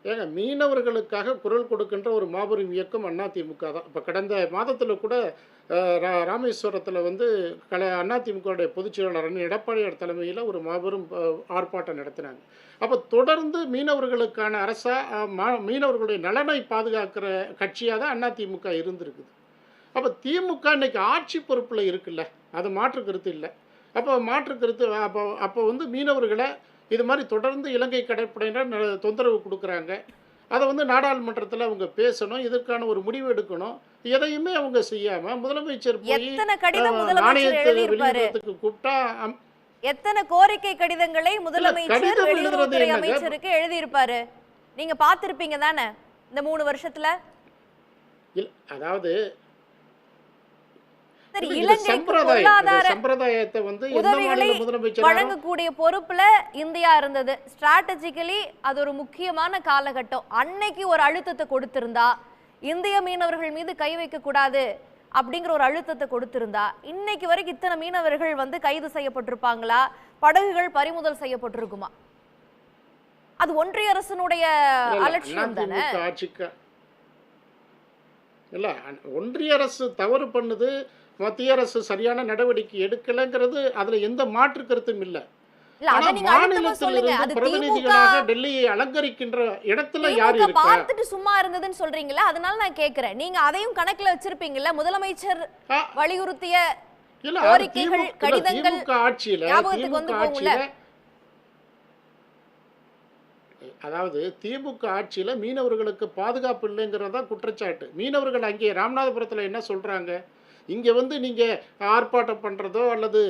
ஏங்க, மீனவர்களுக்காக குரல் கொடுக்கின்ற ஒரு மாபெரும் இயக்கம் அதிமுக தான். இப்போ கடந்த மாதத்தில் கூட ராமேஸ்வரத்தில் வந்து அதிமுகவுடைய பொதுச் செயலாளர் எடப்பாடியார் தலைமையில் ஒரு மாபெரும் ஆர்ப்பாட்டம் நடத்தினாங்க. அப்போ தொடர்ந்து மீனவர்களுக்கான மீனவர்களுடைய நலனை பாதுகாக்கிற கட்சியாக தான் அதிமுக இருந்திருக்குது. அப்போ திமுக இன்னைக்கு ஆட்சி பொறுப்பில் இருக்குல்ல, அது மாற்று கருத்து இல்லை. அப்போ மாற்று கருத்து அப்போ வந்து மீனவர்களை இது மாதிரி தொடர்ந்து இலங்கை கடற்படையினர் தொந்தரவு கொடுக்குறாங்க. அதை வந்து நாடாளுமன்றத்தில் அவங்க பேசணும், இதற்கான ஒரு முடிவு எடுக்கணும். எதையுமே அவங்க செய்யாம முதலமைச்சர் போய் வெளியிடறதுக்கு கூப்பிட்டா எத்தனை கோரிக்கை கடிதங்களை முதலமைச்சர் வெளியுறவுத்துறை அமைச்சருக்கு எழுதியிருப்பாரு? நீங்க பார்த்திருப்பீங்க தானே இந்த 3 வருஷத்துல. அதாவது உதவிகளை வழங்கக்கூடிய பொறுப்புல இந்தியா இருந்தது. ஸ்ட்ராட்டஜிக்கலி அது ஒரு முக்கியமான காலகட்டம். அன்னைக்கு ஒரு அழுத்தத்தை கொடுத்திருந்தா, இந்திய மீனவர்கள் மீது கை வைக்க கூடாது அப்படிங்கிற ஒரு அழுத்தத்தை கொடுத்திருந்தா, இன்னைக்கு வரைக்கும் இத்தனை மீனவர்கள் வந்து கைது செய்யப்பட்டிருப்பாங்களா? படகுகள் பறிமுதல் செய்யப்பட்டிருக்குமா? அது ஒன்றிய அரசினுடைய அலட்சியம் தானே. இல்லை, ஒன்றிய அரசு தவறு பண்ணுது, மத்திய அரசு சரியான நடவடிக்கை எடுக்கலைங்கிறது அதுல எந்த மாற்று கருத்தும் இல்லை. இல்ல ஆனா அத நீங்க அழுத்தமா மாநிலத்தில் சொல்லுங்க. இருந்து அது பிரதிநிதிகளாக டெல்லியை அலங்கரிக்கின்ற இடத்துல யார் திமுக இருக்கா? பார்த்துட்டு சும்மா இருந்ததுன்னு சொல்றீங்கல்ல, அதனால நான் கேக்குறேன். நீங்க அதையும் கணக்குல வச்சிருப்பீங்கல்ல? முதலமைச்சர் ஆ, வலியுறுத்திய இல்ல அது கோரிக்கைகள், கடிதங்கள் திமுக ஆட்சியில ஞாபகத்துக்கு வந்து போகும்ல? அதாவது திமுக ஆட்சியில மீனவர்களுக்கு பாதுகாப்பு இல்லைங்கிறது தான் குற்றச்சாட்டு. மீனவர்கள் அங்கே ராமநாதபுரத்துல என்ன சொல்றாங்க? இங்க வந்து நீங்க ஆர்ப்பாட்டம் பண்றதோ அல்லது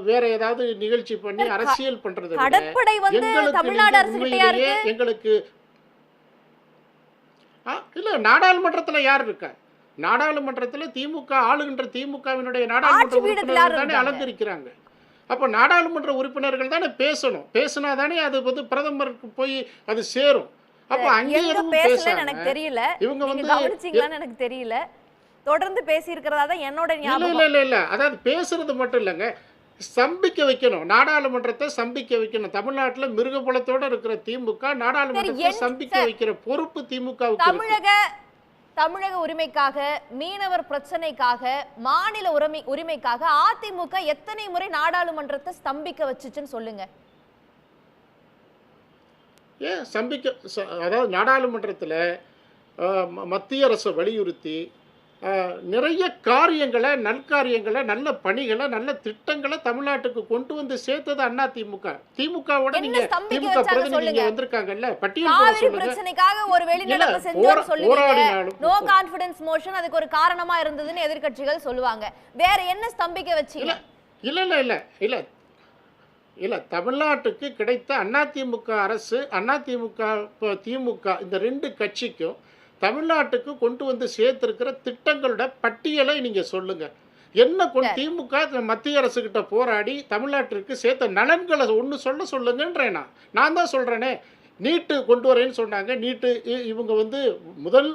வேற ஏதாவது நிகழ்ச்சி பண்ணி சார், அரசியல் பண்றதை விட கடற்படை வந்து எங்களுக்கு தமிழ்நாடு நீங்க அரசு கிட்டயா உண்மையிலேயே இருக்கு? எங்களுக்கு இல்ல நாடாளுமன்றத்துல யார் இருக்கா? நாடாளுமன்றத்துல திமுக ஆளுகின்ற திமுகவினுடைய நாடாளுமன்ற ஆட்சி பீடத்தில் யார் உறுப்பினர்கள் தானே இருக்காங்க? அலங்கரிக்கிறாங்க. அப்ப நாடாளுமன்ற உறுப்பினர்கள் தானே பேசணும். பேசினா தானே அது வந்து பிரதமருக்கு போய் அது சேரும். அப்ப அங்கே எங்க எதுவும் பேசலன்னு பேசாம எனக்கு தெரியல. இவங்க நீங்க வந்து கவனிச்சீங்களான்னு எனக்கு தெரியல. தொடர்ந்து பேசி இருக்கிறதா தான் என்னோட இல்ல ஞாபகம். இல்ல இல்ல இல்ல அதாவது பேசுறது மட்டும் இல்லைங்க, ஸ்தம்பிக்க வைக்கணும். நாடாளுமன்றத்தை ஸ்தம்பிக்க வைக்கணும். தமிழ்நாட்டுல மிருகபலத்தோட இருக்கிற திமுக நாடாளுமன்றத்தை ஸ்தம்பிக்க வைக்கிற பொறுப்பு திமுகவுக்கு இருக்கு. தமிழக உரிமைக்காக, மீனவர் பிரச்சனைக்காக, மாநில உரிமைக்காக அதிமுக எத்தனை முறை நாடாளுமன்றத்தை ஸ்தம்பிக்க வச்சுச்சுன்னு சொல்லுங்க. ஏன் அதாவது நாடாளுமன்றத்துல மத்திய அரசை வலியுறுத்தி நிறைய காரியங்களை, நற்காரியங்களை, நல்ல பணிகளை, நல்ல திட்டங்களை தமிழ்நாட்டுக்கு கொண்டு வந்து சேர்த்தது அண்ணா திமுக. திமுகவோட நீங்க திமுக பிரதிநிதிங்க வந்திருக்காங்கல்ல, பட்டியல் போட சொல்லுங்க. பிரச்சனைக்காக ஒரு வெளிநடப்பு செஞ்சோம் சொல்லுவீங்க. நோ கான்ஃபிடன்ஸ் மோஷன் அதுக்கு ஒரு காரணமா இருந்ததுன்னு எதிர்க்கட்சிகள் சொல்லுவாங்க. வேற என்ன ஸ்தம்பிக்க வச்சீங்க? இல்ல இல்ல இல்ல இல்ல இல்ல தமிழ்நாட்டுக்கு கிடைத்த அதிமுக அரசு, அதிமுக திமுக இந்த ரெண்டு கட்சிக்கும் தமிழ்நாட்டுக்கு கொண்டு வந்து சேர்த்திருக்கிற திட்டங்களோட பட்டியலை நீங்க சொல்லுங்க. என்ன திமுக மத்திய அரசு கிட்ட போராடி தமிழ்நாட்டிற்கு சேர்த்த நலன்களை ஒன்று சொல்லுங்கன்றேன். நான் தான் சொல்றேனே, நீட்டு கொண்டு வரேன்னு சொன்னாங்க. நீட்டு இவங்க வந்து முதல்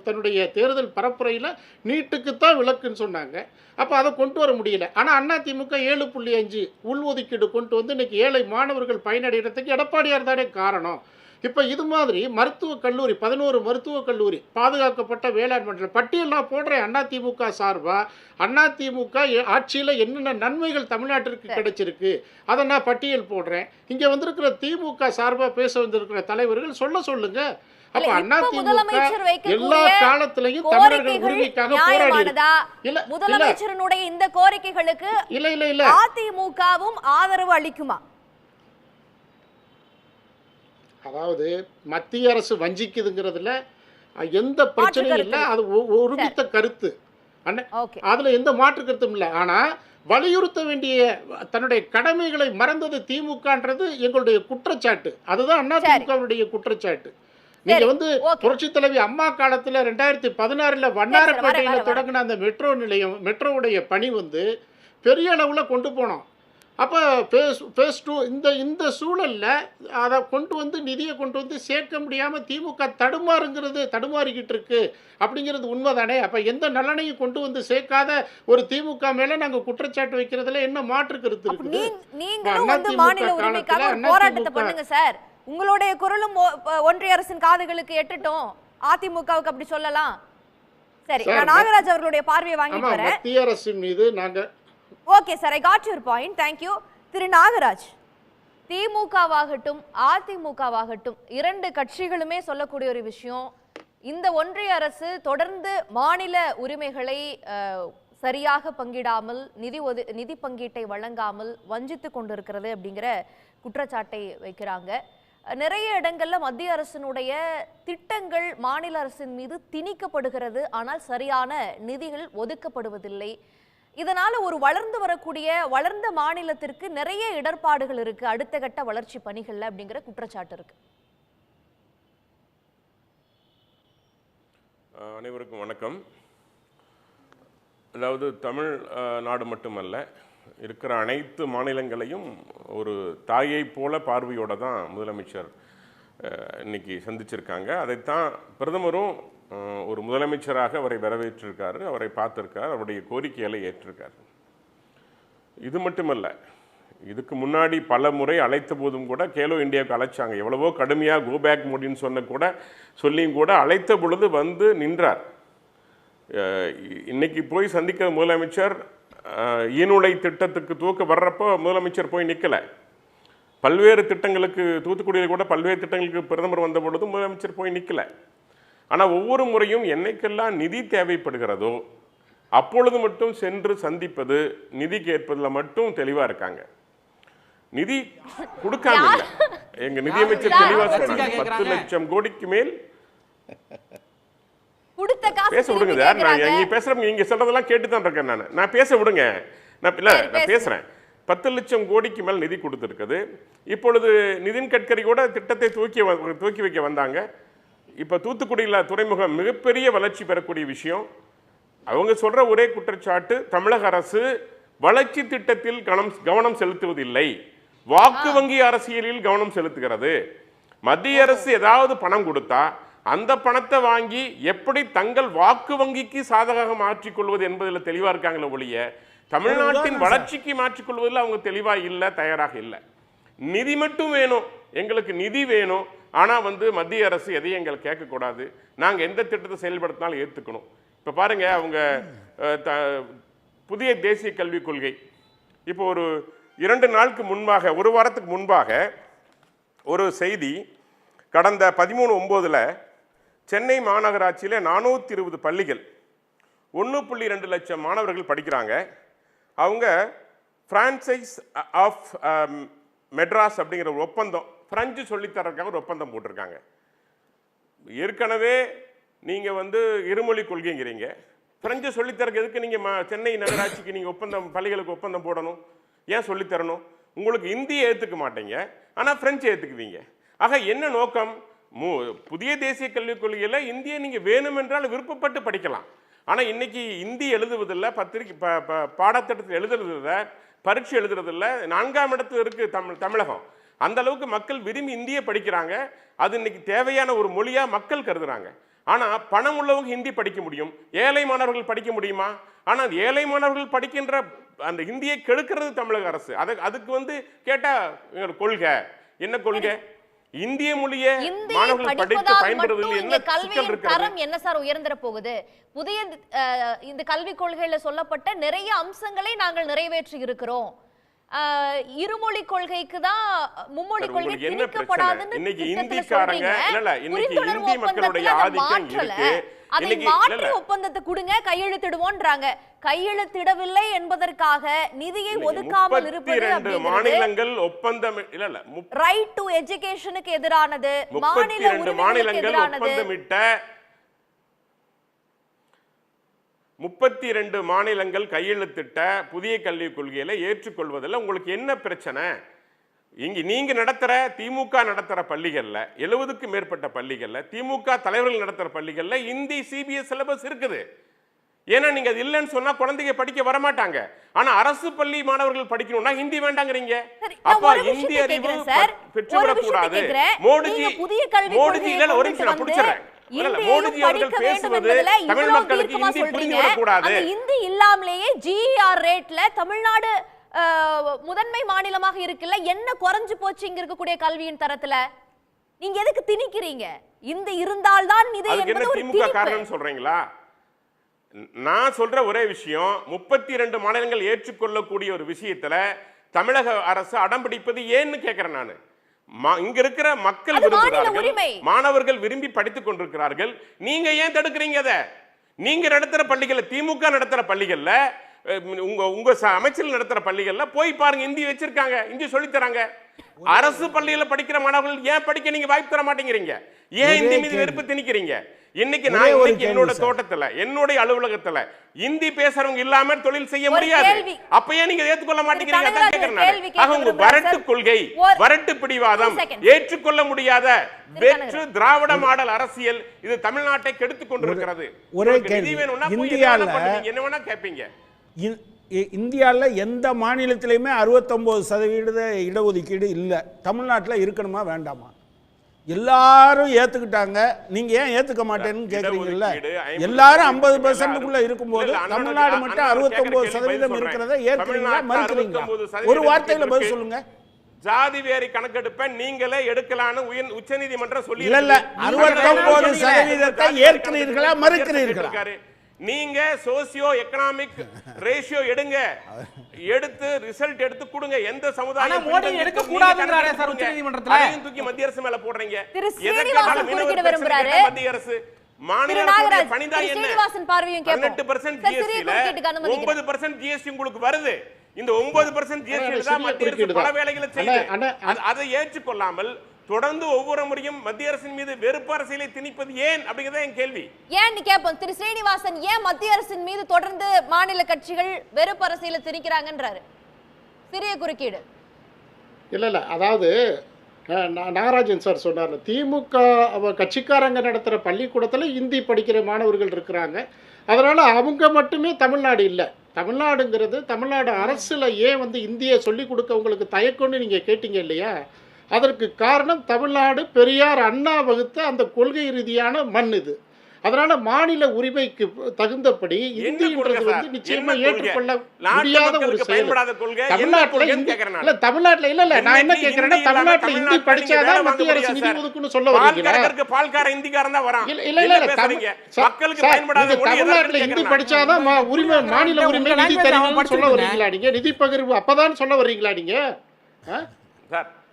தன்னுடைய தேர்தல் பரப்புரையில் நீட்டுக்குத்தான் விலக்குன்னு சொன்னாங்க. அப்போ அதை கொண்டு வர முடியல. ஆனால் அதிமுக 7.5 உள்ஒதுக்கீடு கொண்டு வந்து இன்னைக்கு ஏழை மாணவர்கள் பயனடைகிறதுக்கு எடப்பாடியார் தானே காரணம். இப்போ இது மாதிரி மருத்துவக் கல்லூரி 11 மருத்துவக் கல்லூரி, பாதுகாக்கப்பட்ட வேளாண் மண்டலம் பட்டியல் நான் போடுறேன். அதிமுக சார்பாக அதிமுக ஆட்சியில் என்னென்ன நன்மைகள் தமிழ்நாட்டிற்கு கிடைச்சிருக்கு அதை நான் பட்டியல் போடுறேன். இங்கே வந்திருக்கிற திமுக சார்பாக பேச வந்திருக்கிற தலைவர்கள் சொல்லுங்க. அப்ப அதிமுக எல்லா காலத்திலையும் தமிழர்கள் உரிமைக்காக போராடியதா? முதலமைச்சருடைய இந்த கோரிக்கைகளுக்கு இல்ல அதிமுகவும் ஆதரவு அளிக்குமா? அதாவது மத்திய அரசு வஞ்சிக்குதுங்கிறதுல எந்த பிரச்சனையும் இல்லை. அது ஒருமித்த கருத்து, அதுல எந்த மாற்று கருத்தும் இல்லை. ஆனா வலியுறுத்த வேண்டிய தன்னுடைய கடமைகளை மறந்தது திமுகன்றது எங்களுடைய குற்றச்சாட்டு. அதுதான் அதிமுகவுடைய குற்றச்சாட்டு. நீங்க வந்து புரட்சி தலைவி அம்மா காலத்துல 2016 வண்ணாரப்பேட்டையில தொடங்கின அந்த மெட்ரோ நிலையம், மெட்ரோவுடைய பணி வந்து பெரிய அளவுல கொண்டு போனோம். அப்போ ஃபேஸ் 2 இந்த சூழலில் அதை கொண்டு வந்து நிதியை கொண்டு வந்து சேர்க்க முடியாமல் திமுக தடுமாறிக்கிட்டு இருக்கு அப்படிங்கிறது உண்மைதானே? அப்போ எந்த நலனையும் கொண்டு வந்து சேர்க்காத ஒரு திமுக மேலே நாங்கள் குற்றச்சாட்டு வைக்கிறதுல என்ன மாற்று கருத்து இருக்குது? நீங்களும் வந்து மாநில உரிமைக்காக ஒரு போராட்டத்தை பண்ணுங்க சார். உங்களுடைய குரலும் ஒன்றிய அரசின் காதுகளுக்கு எட்டட்டும். அதிமுகவுக்கு அப்படி சொல்லலாம். சரி, நான் நாகராஜ் அவர்களுடைய பார்வையை வாங்கிட்டு வரேன். மத்திய அரசின் மீது நாங்கள் okay sir, I got your point, thank you. திரு நாகராஜ், திமுகவாகட்டும் அதிமுகவாகட்டும் இரண்டு கட்சிகளுமே சொல்லக்கூடிய ஒரு விஷயம், இந்த ஒன்றிய அரசு தொடர்ந்து மாநில உரிமைகளை சரியாக பங்கிடாமல், நிதி பங்கீட்டை வழங்காமல் வஞ்சித்து கொண்டிருக்கிறது அப்படிங்கிற குற்றச்சாட்டை வைக்கிறாங்க. நிறைய இடங்கள்ல மத்திய அரசினுடைய திட்டங்கள் மாநில அரசின் மீது திணிக்கப்படுகிறது, ஆனால் சரியான நிதிகள் ஒதுக்கப்படுவதில்லை. இதனால ஒரு வளர்ந்த மாநிலத்திற்கு நிறைய இடர்பாடுகள் இருக்கு அடுத்த கட்ட வளர்ச்சி பணிகள்ல அப்படிங்கிற குற்றச்சாட்டு இருக்கு. அனைவருக்கும் வணக்கம். அதாவது தமிழ் நாடு மட்டுமல்ல, இருக்கிற அனைத்து மாநிலங்களையும் ஒரு தாயை போல பார்வையோட தான் முதலமைச்சர் இன்னைக்கு சந்திச்சிருக்காங்க. அதைத்தான் பிரதமரும் ஒரு முதலமைச்சராக அவரை வரவேற்றிருக்காரு, அவரை பார்த்திருக்கார், அவருடைய கோரிக்கைகளை ஏற்றிருக்கார். இது மட்டுமல்ல, இதுக்கு முன்னாடி பல முறை அழைத்த போதும் கூட கேலோ இந்தியாவுக்கு அழைச்சாங்க. எவ்வளவோ கடுமையாக கோபேக் மோடின்னு சொல்லியும் கூட அழைத்த பொழுது வந்து நின்றார். இன்னைக்கு போய் சந்திக்கிற முதலமைச்சர் ஈனுடை திட்டத்துக்கு தூக்க வர்றப்போ முதலமைச்சர் போய் நிற்கலை. பல்வேறு திட்டங்களுக்கு, தூத்துக்குடியில் கூட பல்வேறு திட்டங்களுக்கு பிரதமர் வந்த பொழுதும் முதலமைச்சர் போய் நிற்கலை. ஆனால் ஒவ்வொரு முறையும் என்னைக்கெல்லாம் நிதி தேவைப்படுகிறதோ அப்பொழுது மட்டும் சென்று சந்திப்பது, நிதி கேட்பதில் மட்டும் தெளிவாக இருக்காங்க. நிதி கொடுக்காம இல்லை. எங்க நிதியமைச்சர் தெளிவாக சொன்னாங்க, 10 லட்சம் கோடிக்கு மேல் பேச விடுங்க சார். நான் இங்க பேசுறேன், நீங்க சொல்றதெல்லாம் கேட்டு தான் இருக்கேன். நான் பேச விடுங்க. நான் பேசுறேன். 10 லட்சம் கோடிக்கு மேல் நிதி கொடுத்துருக்குது. இப்பொழுது நிதின் கட்கரி கூட திட்டத்தை தூக்கி வைக்க வந்தாங்க. இப்போ தூத்துக்குடியில் துறைமுகம் மிகப்பெரிய வளர்ச்சி பெறக்கூடிய விஷயம். அவங்க சொல்ற ஒரே குற்றச்சாட்டு, தமிழக அரசு வளர்ச்சி திட்டத்தில் கவனம் செலுத்துவதில்லை, வாக்கு வங்கி அரசியலில் கவனம் செலுத்துகிறது. மத்திய அரசு ஏதாவது பணம் கொடுத்தா அந்த பணத்தை வாங்கி எப்படி தங்கள் வாக்கு வங்கிக்கு சாதகமாக மாற்றிக்கொள்வது என்பதில் தெளிவா இருக்காங்களே ஒழிய தமிழ்நாட்டின் வளர்ச்சிக்கு மாற்றிக்கொள்வதில் அவங்க தெளிவா இல்லை, தயாராக இல்லை. நிதி மட்டும் வேணும், எங்களுக்கு நிதி வேணும். ஆனா மத்திய அரசு எதையும் எங்களை கேட்கக்கூடாது, நாங்க எந்த திட்டத்தை செயல்படுத்தினாலும் ஏற்றுக்கணும். இப்ப பாருங்க, அவங்க புதிய தேசிய கல்விக் கொள்கை இப்போ ஒரு 2 நாளுக்கு முன்பாக, ஒரு வாரத்துக்கு முன்பாக ஒரு செய்தி, கடந்த 13/9 சென்னை மாநகராட்சியில் 420 பள்ளிகள் 1.2 லட்சம் மாணவர்கள் படிக்கிறாங்க. அவங்க பிரான்சைஸ் ஆஃப் மெட்ராஸ் அப்படிங்கிற ஒரு ஒப்பந்தம், பிரெஞ்சு சொல்லித்தரக்காக ஒரு ஒப்பந்தம் போட்டிருக்காங்க. ஏற்கனவே நீங்கள் இருமொழி கொள்கைங்கிறீங்க, பிரெஞ்சு சொல்லித்தரக்கு எதுக்கு நீங்கள் சென்னை நகராட்சிக்கு நீங்கள் பள்ளிகளுக்கு ஒப்பந்தம் போடணும்? ஏன் சொல்லித்தரணும்? உங்களுக்கு இந்தியை ஏற்றுக்க மாட்டீங்க, ஆனால் பிரெஞ்சு ஏற்றுக்குவீங்க. ஆக என்ன நோக்கம்? புதிய தேசிய கல்விக் கொள்கையில் இந்தியை நீங்கள் வேணுமென்றால் விருப்பப்பட்டு படிக்கலாம். ஆனால் இன்னைக்கு இந்தி எழுதுவதில்லை, பாடத்திட்டத்தில் எழுதுறதில்லை, பரீட்சை எழுதுறதில்லை. 4ஆம் இடத்துல இருக்கு தமிழகம். அந்த அளவுக்கு மக்கள் விரும்பி இந்தியை படிக்கிறாங்க. அது இன்னைக்கு தேவையான ஒரு மொழியா மக்கள் கருதுறாங்க. ஆனா பணம் உள்ளவங்க ஹிந்தி படிக்க முடியும், ஏழை மாணவர்கள் படிக்க முடியுமா? ஆனால் ஏழை மாணவர்கள் படிக்கின்ற அந்த ஹிந்தியை கெடுக்கிறது தமிழக அரசு. அதுக்கு கேட்டா கொள்கை என்ன கொள்கை? இந்திய மொழியை மாணவர்கள் படித்து பயன்படுவதில் என்ன சிக்கல் இருக்கிறது? என்ன சார் உயர்ந்திர போகுது? புதிய இந்த கல்விக் கொள்கையில சொல்லப்பட்ட நிறைய அம்சங்களை நாங்கள் நிறைவேற்றி இருக்கிறோம். இருமொழி கொள்கைக்கு தான் மும்மொழி கொள்கை திணிக்கப்படாதுன்னு இன்னைக்கு இந்திக்காரங்க இல்ல இன்னைக்கு இந்தி மக்களுடைய ஆதிக்கம் இருக்கு. அதை மாற்றி ஒப்பந்தத்தை கொடுங்க, கையெழுத்திடுவோன்றாங்க. கையெழுத்திடவில்லை என்பதற்காக நிதியை ஒதுக்காமல் இருப்பது 32 மாநிலங்கள் ஒப்பந்தம் இல்ல ரைட் டு எஜுகேஷனுக்கு எதிரானது, மாநில 32 மாநிலங்கள் ஒப்பந்தமிட்ட 32 மாநிலங்கள் கையெழுத்திட்ட புதிய கல்விக் கொள்கையில ஏற்றுக்கொள்வதில் உங்களுக்கு என்ன பிரச்சனை? நீங்க நடத்துற திமுக நடத்துற பள்ளிகள்ல 70க்கும் மேற்பட்ட பள்ளிகள்ல, திமுக தலைவர்கள் நடத்துற பள்ளிகள்ல இந்தி சிபிஎஸ் சிலபஸ் இருக்குது. ஏன்னா நீங்க அது இல்லைன்னு சொன்னா குழந்தைங்க படிக்க வரமாட்டாங்க. ஆனா அரசு பள்ளி மாணவர்கள் படிக்கணும்னா ஹிந்தி வேண்டாங்கிறீங்க. அப்ப இந்தி அறிவு பெற்றுவிடக்கூடாது. மோடிஜி இல்ல, ஒரு நிமிஷம் நான் புடிச்சறேன். மோடிஜி அவர்கள் பேசுவது தமிழ் மக்களுக்கு ஹிந்தி புரிந்துவிடக்கூடாது. ஹிந்தி இல்லாமலேயே ஜிஆர் ரேட்ல தமிழ்நாடு முதன்மை மாநிலமாக இருக்குல்ல, என்ன குறைஞ்சு போச்சு இங்க இருக்கக்கூடிய கல்வியின் தரத்துல? நீங்க எதுக்கு திணிக்கிறீங்க? இந்த இருந்தால்தான் இது என்பது ஒரு திமுக காரணம் சொல்றீங்களா? நான் சொல்ற ஒரே விஷயம், 32 மாநிலங்கள் ஏற்றுக்கொள்ளக்கூடிய ஒரு விஷயத்துல தமிழக அரசு அடம்பிடிப்பது ஏன்னு கேட்கிறேன் நானு. இங்க இருக்கிற மக்கள் விரும்புகிறார்கள், மாணவர்கள் விரும்பி படித்துக் கொண்டிருக்கிறார்கள். நீங்க ஏன் தடுக்கிறீங்க? அதை நீங்க நடத்துற பள்ளிகள்ல, திமுக நடத்துற பள்ளிகள்ல, உங்க அமைச்சர்கள் நடத்துற பள்ளிகள்ல போய் பாருங்க, இந்தி வச்சிருக்காங்க, இந்தி சொல்லி தராங்க. அரசு பள்ளியில படிக்கிற மாணவர்கள் ஏன் படிக்க நீங்க வாய்ப்பு தர மாட்டேங்கிறீங்க? ஏன் இந்தி மீது வெறுப்பு திணிக்கிறீங்க? இன்னைக்கு நான் என்னோட தோட்டத்துல, என்னுடைய அலுவலகத்துல இந்தி பேசுறவங்க இல்லாம தொழில் செய்ய முடியாது. அப்ப ஏன் நீங்க ஏற்றுக்கொள்ள மாட்டேங்கிறீங்க? வரட்டு கொள்கை, வரட்டு பிடிவாதம், ஏற்றுக்கொள்ள முடியாத வெற்று திராவிட மாடல் அரசியல் இது தமிழ்நாட்டை கெடுத்துக் கொண்டிருக்கிறது. நிதி வேணும்னா என்ன வேணா கேட்பீங்க. இந்தியாவில் எந்த மாநிலத்திலையுமே 69% இடஒதுக்கீடு இல்லை. தமிழ்நாட்டில் இருக்கணுமா வேண்டாமா? எல்லாரும் ஏத்துக்கிட்டாங்க, நீங்க ஏன் ஏத்துக்க மாட்டேன்னு கேக்குறீங்கல்ல? எல்லாரும் 50%க்குள்ள இருக்கும்போது தமிழ்நாடு மட்டும் 69% இருக்கிறத ஏத்துக்கிறீங்களா மறுக்கிறீங்களா? ஒரு வார்த்தையில பதில் சொல்லுங்க. ஜாதி வேரி கணக்கெடுப்ப நீங்களே எடுக்கலான்னு உச்சநீதிமன்றம் சொல்லி இல்ல 69% ஏற்கிறீர்களா மறுக்கிறீர்களா? நீங்க சோசியோ எக்கனாமிக் ரேஷியோ எடுங்க, எடுத்து ரிசல்ட் எடுத்து கொடுங்க. எந்த சமுதாயம் மோடி எடுக்க கூடாதுங்கறாரே சார் உச்சநீதிமன்றத்துல. அதையும் தூக்கி மத்திய அரசு மேல போடுறீங்க. ஸ்ரீனிவாசன் குறுக்கிட விரும்புறாரு. மத்திய அரசு மாநில அரசு பணிதா என்ன? ஸ்ரீனிவாசன் பார்வையும் கேட்போம். 18% ஜிஎஸ்டில 9% ஜிஎஸ்டி உங்களுக்கு வருது. இந்த 9% ஜிஎஸ்டி தான் மத்திய அரசு பல வேலைகளை செய்யுது. அதை ஏற்றுக்கொள்ளாமல் தொடர்ந்து ஒவ்வொரு முறையும் மத்திய அரசின் மீது வெறுப்பு அரசியலை திணிப்பது ஏன் அப்படிங்கறத என் கேள்வி. ஏன் கேட்போம். திரு ஸ்ரீனிவாசன், ஏன் மத்திய அரசின் மீது தொடர்ந்து மாநில கட்சிகள் வெறுப்பு அரசியலை திணிக்கிறாங்கன்றாரு. சிறிய குறுக்கீடு. இல்ல அதாவது நாகராஜன் சார் சொன்னார்ல, திமுக கட்சிக்காரங்க நடத்துகிற பள்ளிக்கூடத்தில் இந்தி படிக்கிற மாணவர்கள் இருக்கிறாங்க. அதனால் அவங்க மட்டுமே தமிழ்நாடு இல்லை. தமிழ்நாடுங்கிறது தமிழ்நாடு அரசில் ஏன் இந்தியை சொல்லிக் கொடுக்க உங்களுக்கு தயக்கம்னு நீங்கள் கேட்டீங்க இல்லையா? அதற்கு காரணம் தமிழ்நாடு பெரியார் அண்ணா வகுத்த அந்த கொள்கை ரீதியான மண் இது. அதனால மாநில உரிமைக்கு தகுந்தபடி இந்தின்றது நிச்சயமா ஏற்றுக்கொள்ள முடியாத ஒரு செயல். தமிழ்நாட்டுல இல்ல நான் என்ன கேட்கிறேன்னா, தமிழ்நாட்டுல இந்தி படிச்சாதான் மத்திய அரசு நிதி ஒதுக்குன்னு சொல்ல வரீங்களா? தமிழ்நாட்டுல இந்தி படிச்சாதான் உரிமை, மாநில உரிமை நிதி தருவீங்கன்னு சொல்ல வரீங்களா நீங்க? நிதி பகிர்வு அப்பதான் சொல்ல வரீங்களா நீங்க?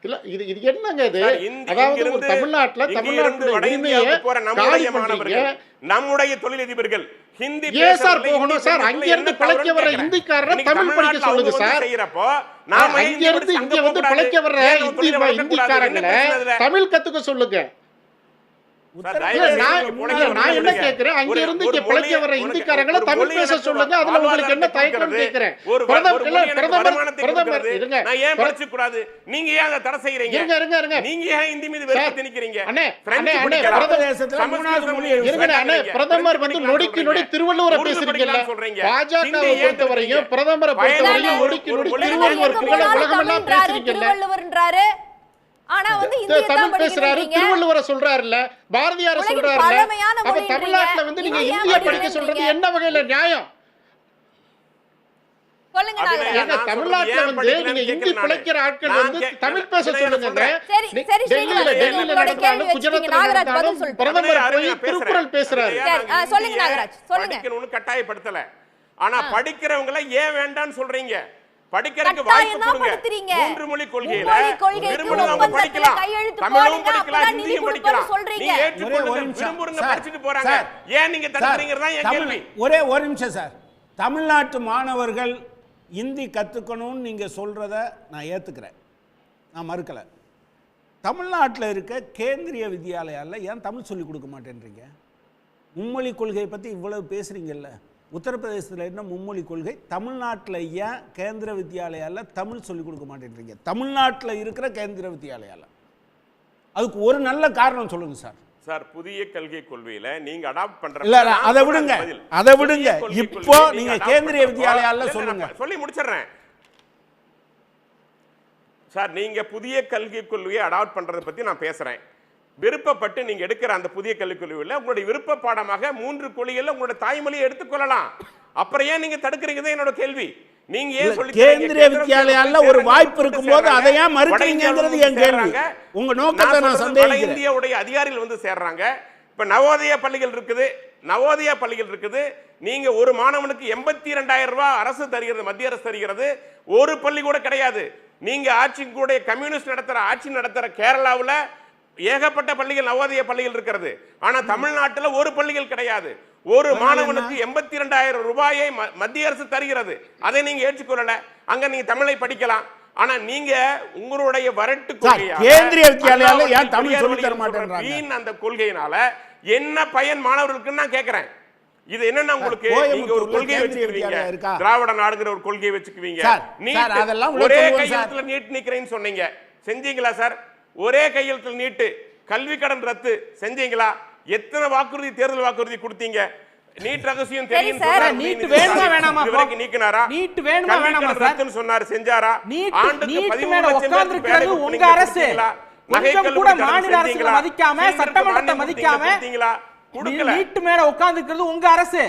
இல்ல இது இது என்னங்க இது? அதாவது ஒரு தமிழ்நாட்டுல தமிழ்நாட்டுடைய உரிமையை காலி பண்றீங்க. நம்முடைய தொழிலதிபர்கள் ஹிந்தி சார் போகணும் சார். அங்க இருந்து பிழைக்க வர இந்திக்காரரை தமிழ் படிக்க சொல்லுங்க சார். நாம இங்க இருந்து இங்க பிழைக்க வர இந்திக்காரங்களை தமிழ் கத்துக்க சொல்லுங்க. நான் என்ன கேக்குறேன், அங்க இருந்து இங்க பிழைக்க வர இந்திக்காரங்களை தமிழ் பேச சொல்லுங்க. அதுல உங்களுக்கு என்ன தயக்கம் கேக்குறேன். பிரதமர் இருங்க, நான் ஏன் படிச்சு கூடாது? நீங்க ஏன் அதை தடை செய்றீங்க? இருங்க நீங்க ஏன் ஹிந்தி மீது வெறுப்பு திணிக்கிறீங்க? பிரதமர் நொடிக்கு நொடி திருவள்ளுவரை பேசுறீங்கல்ல. பாஜகவை பொறுத்தவரையும் பிரதமரை பொறுத்தவரையும் நொடிக்கு நொடி திருவள்ளுவர் புகழ உலகமெல்லாம் பேசுறீங்கல்ல. ஆனா தமிழ் பேசுறாரு, திருவள்ளுவரை சொல்றாருல்ல, பாரதியார சொல்றாருல்ல. அப்ப தமிழ்நாட்டுல நீங்க இந்திய படிக்க சொல்றது என்ன வகையில நியாயம்? தமிழ்நாட்டுல நீங்க இந்தி பிழைக்கிற ஆட்கள் தமிழ் பேச சொல்லுங்க. டெல்லியில நடந்தாலும் குஜராத்ல நடந்தாலும் பிரதமர் போய் திருக்குறள் பேசுறாரு. கட்டாயப்படுத்தல. ஆனா படிக்கிறவங்களை ஏன் வேண்டாம்னு சொல்றீங்க? படிக்கிறதுக்கு வாய்ப்பு கொடுங்க. மூன்று மொழி கொள்கையில விரும்புறவங்க படிக்கலாம், தமிழும் படிக்கலாம், ஹிந்தியும் படிக்கலாம். நீங்க ஏற்றுக்கொள்ளுங்க, விரும்புறவங்க படிச்சிட்டு போறாங்க. ஏன் நீங்க தடுக்கிறீங்கறதா என் கேள்வி. ஒரு நிமிஷம் சார். தமிழ்நாட்டு மாணவர்கள் இந்தி கத்துக்கணும்னு நீங்க சொல்றத நான் ஏத்துக்கிறேன், நான் மறுக்கல. தமிழ்நாட்டில் இருக்க கேந்திரிய வித்யாலயால ஏன் தமிழ் சொல்லிக் கொடுக்க மாட்டேன்றீங்க? மும்மொழி கொள்கையை பத்தி இவ்வளவு பேசுறீங்கல்ல. உத்தரப்பிரதேசத்தில் என்ன மும்மொழி கொள்கை? தமிழ்நாட்டில் ஏன் கேந்திர வித்யாலயால தமிழ் சொல்லிக் கொடுக்க மாட்டேன்றீங்க? தமிழ்நாட்டில் இருக்கிற கேந்திர வித்யாலயால அதுக்கு ஒரு நல்ல காரணம் சொல்லுங்க சார். சார், புதிய கல்வி கொள்கையில நீங்க அடாப்ட் பண்ற இல்ல அதை விடுங்க. இப்போ நீங்க கேந்திரிய வித்யாலயால சொல்லுங்க. சொல்லி முடிச்சிடுறேன் சார். நீங்க புதிய கல்வி கொள்கையை அடாப்ட் பண்றதை பத்தி நான் பேசுறேன். விருப்பப்பட்டு நீங்க எடுக்கிற அந்த புதிய கல்விக் கொள்கையில் உங்களுடைய விருப்ப பாடமாக 3 கொள்கைகள் உங்களுடைய தாய்மொழியை எடுத்துக்கொள்ளலாம். அப்புறம் ஏன் நீங்க தடுக்கிறீங்க என்னோட கேள்வி. நீங்க ஏன் சொல்லி கேந்திரிய வித்யாலயால ஒரு வாய்ப்பு இருக்கும்போது அதை ஏன் மறுக்கிறீங்கங்கிறது என் கேள்வி. உங்க நோக்கத்தை நான் சந்தேகிக்கிறேன். இந்தியாவுடைய அதிகாரிகள் சேர்றாங்க. இப்ப நவோதயா பள்ளிகள் இருக்குது. நீங்க ஒரு மாணவனுக்கு 82,000 ரூபாய் அரசு தருகிறது, மத்திய அரசு தருகிறது. ஒரு பள்ளி கூட கிடையாது. நீங்க ஆட்சி கூட கம்யூனிஸ்ட் நடத்துற கேரளாவில் ஏகப்பட்ட பள்ளிகள், நவோதய பள்ளிகள் இருக்கிறது. ஆனா தமிழ்நாட்டில் ஒரு பள்ளிகள் கிடையாது. ஒரு மாணவனுக்கு 82,000 ரூபாயை மத்திய அரசு தருகிறது. அதை நீங்க ஏற்றுக்கொள்ளல. அங்க நீங்க தமிழை படிக்கலாம். ஆனா நீங்க உங்களுடைய வரட்டு கேந்திரிய வித்யாலயால ஏன் தமிழ் சொல்லி தர மாட்டேங்கறாங்க? அந்த கொள்கையினால என்ன பயன் மாணவர்களுக்கு நான் கேக்குறேன். இது என்னன்னா, உங்களுக்கு நீங்க ஒரு கொள்கை வச்சுக்குவீங்க, திராவிட நாடுங்கிற ஒரு கொள்கையை வச்சுக்குவீங்க. ஒரே கையெழுத்துல நீட் நிக்கிறேன்னு சொன்னீங்க, செஞ்சீங்களா சார்? ஒரே கையெழுத்தில் நீட்டு, கல்வி கடன் ரத்து செஞ்சீங்களா? எத்தனை வாக்குறுதி, தேர்தல் வாக்குறுதி கொடுத்தீங்க? நீட் ரகசியம் தெரியும் நீக்கினாரா? நீட் வேணுமா வேணாமா ரத்துன்னு சொன்னாரு, செஞ்சாரா? ஆண்டுக்கு 13 லட்சம் உங்க அரசு கொஞ்சம் கூட மாநில அரசு மதிக்காம, சட்டமன்றத்தை மதிக்காம நீட் மேல உட்கார்ந்துக்கிறது உங்க அரசு.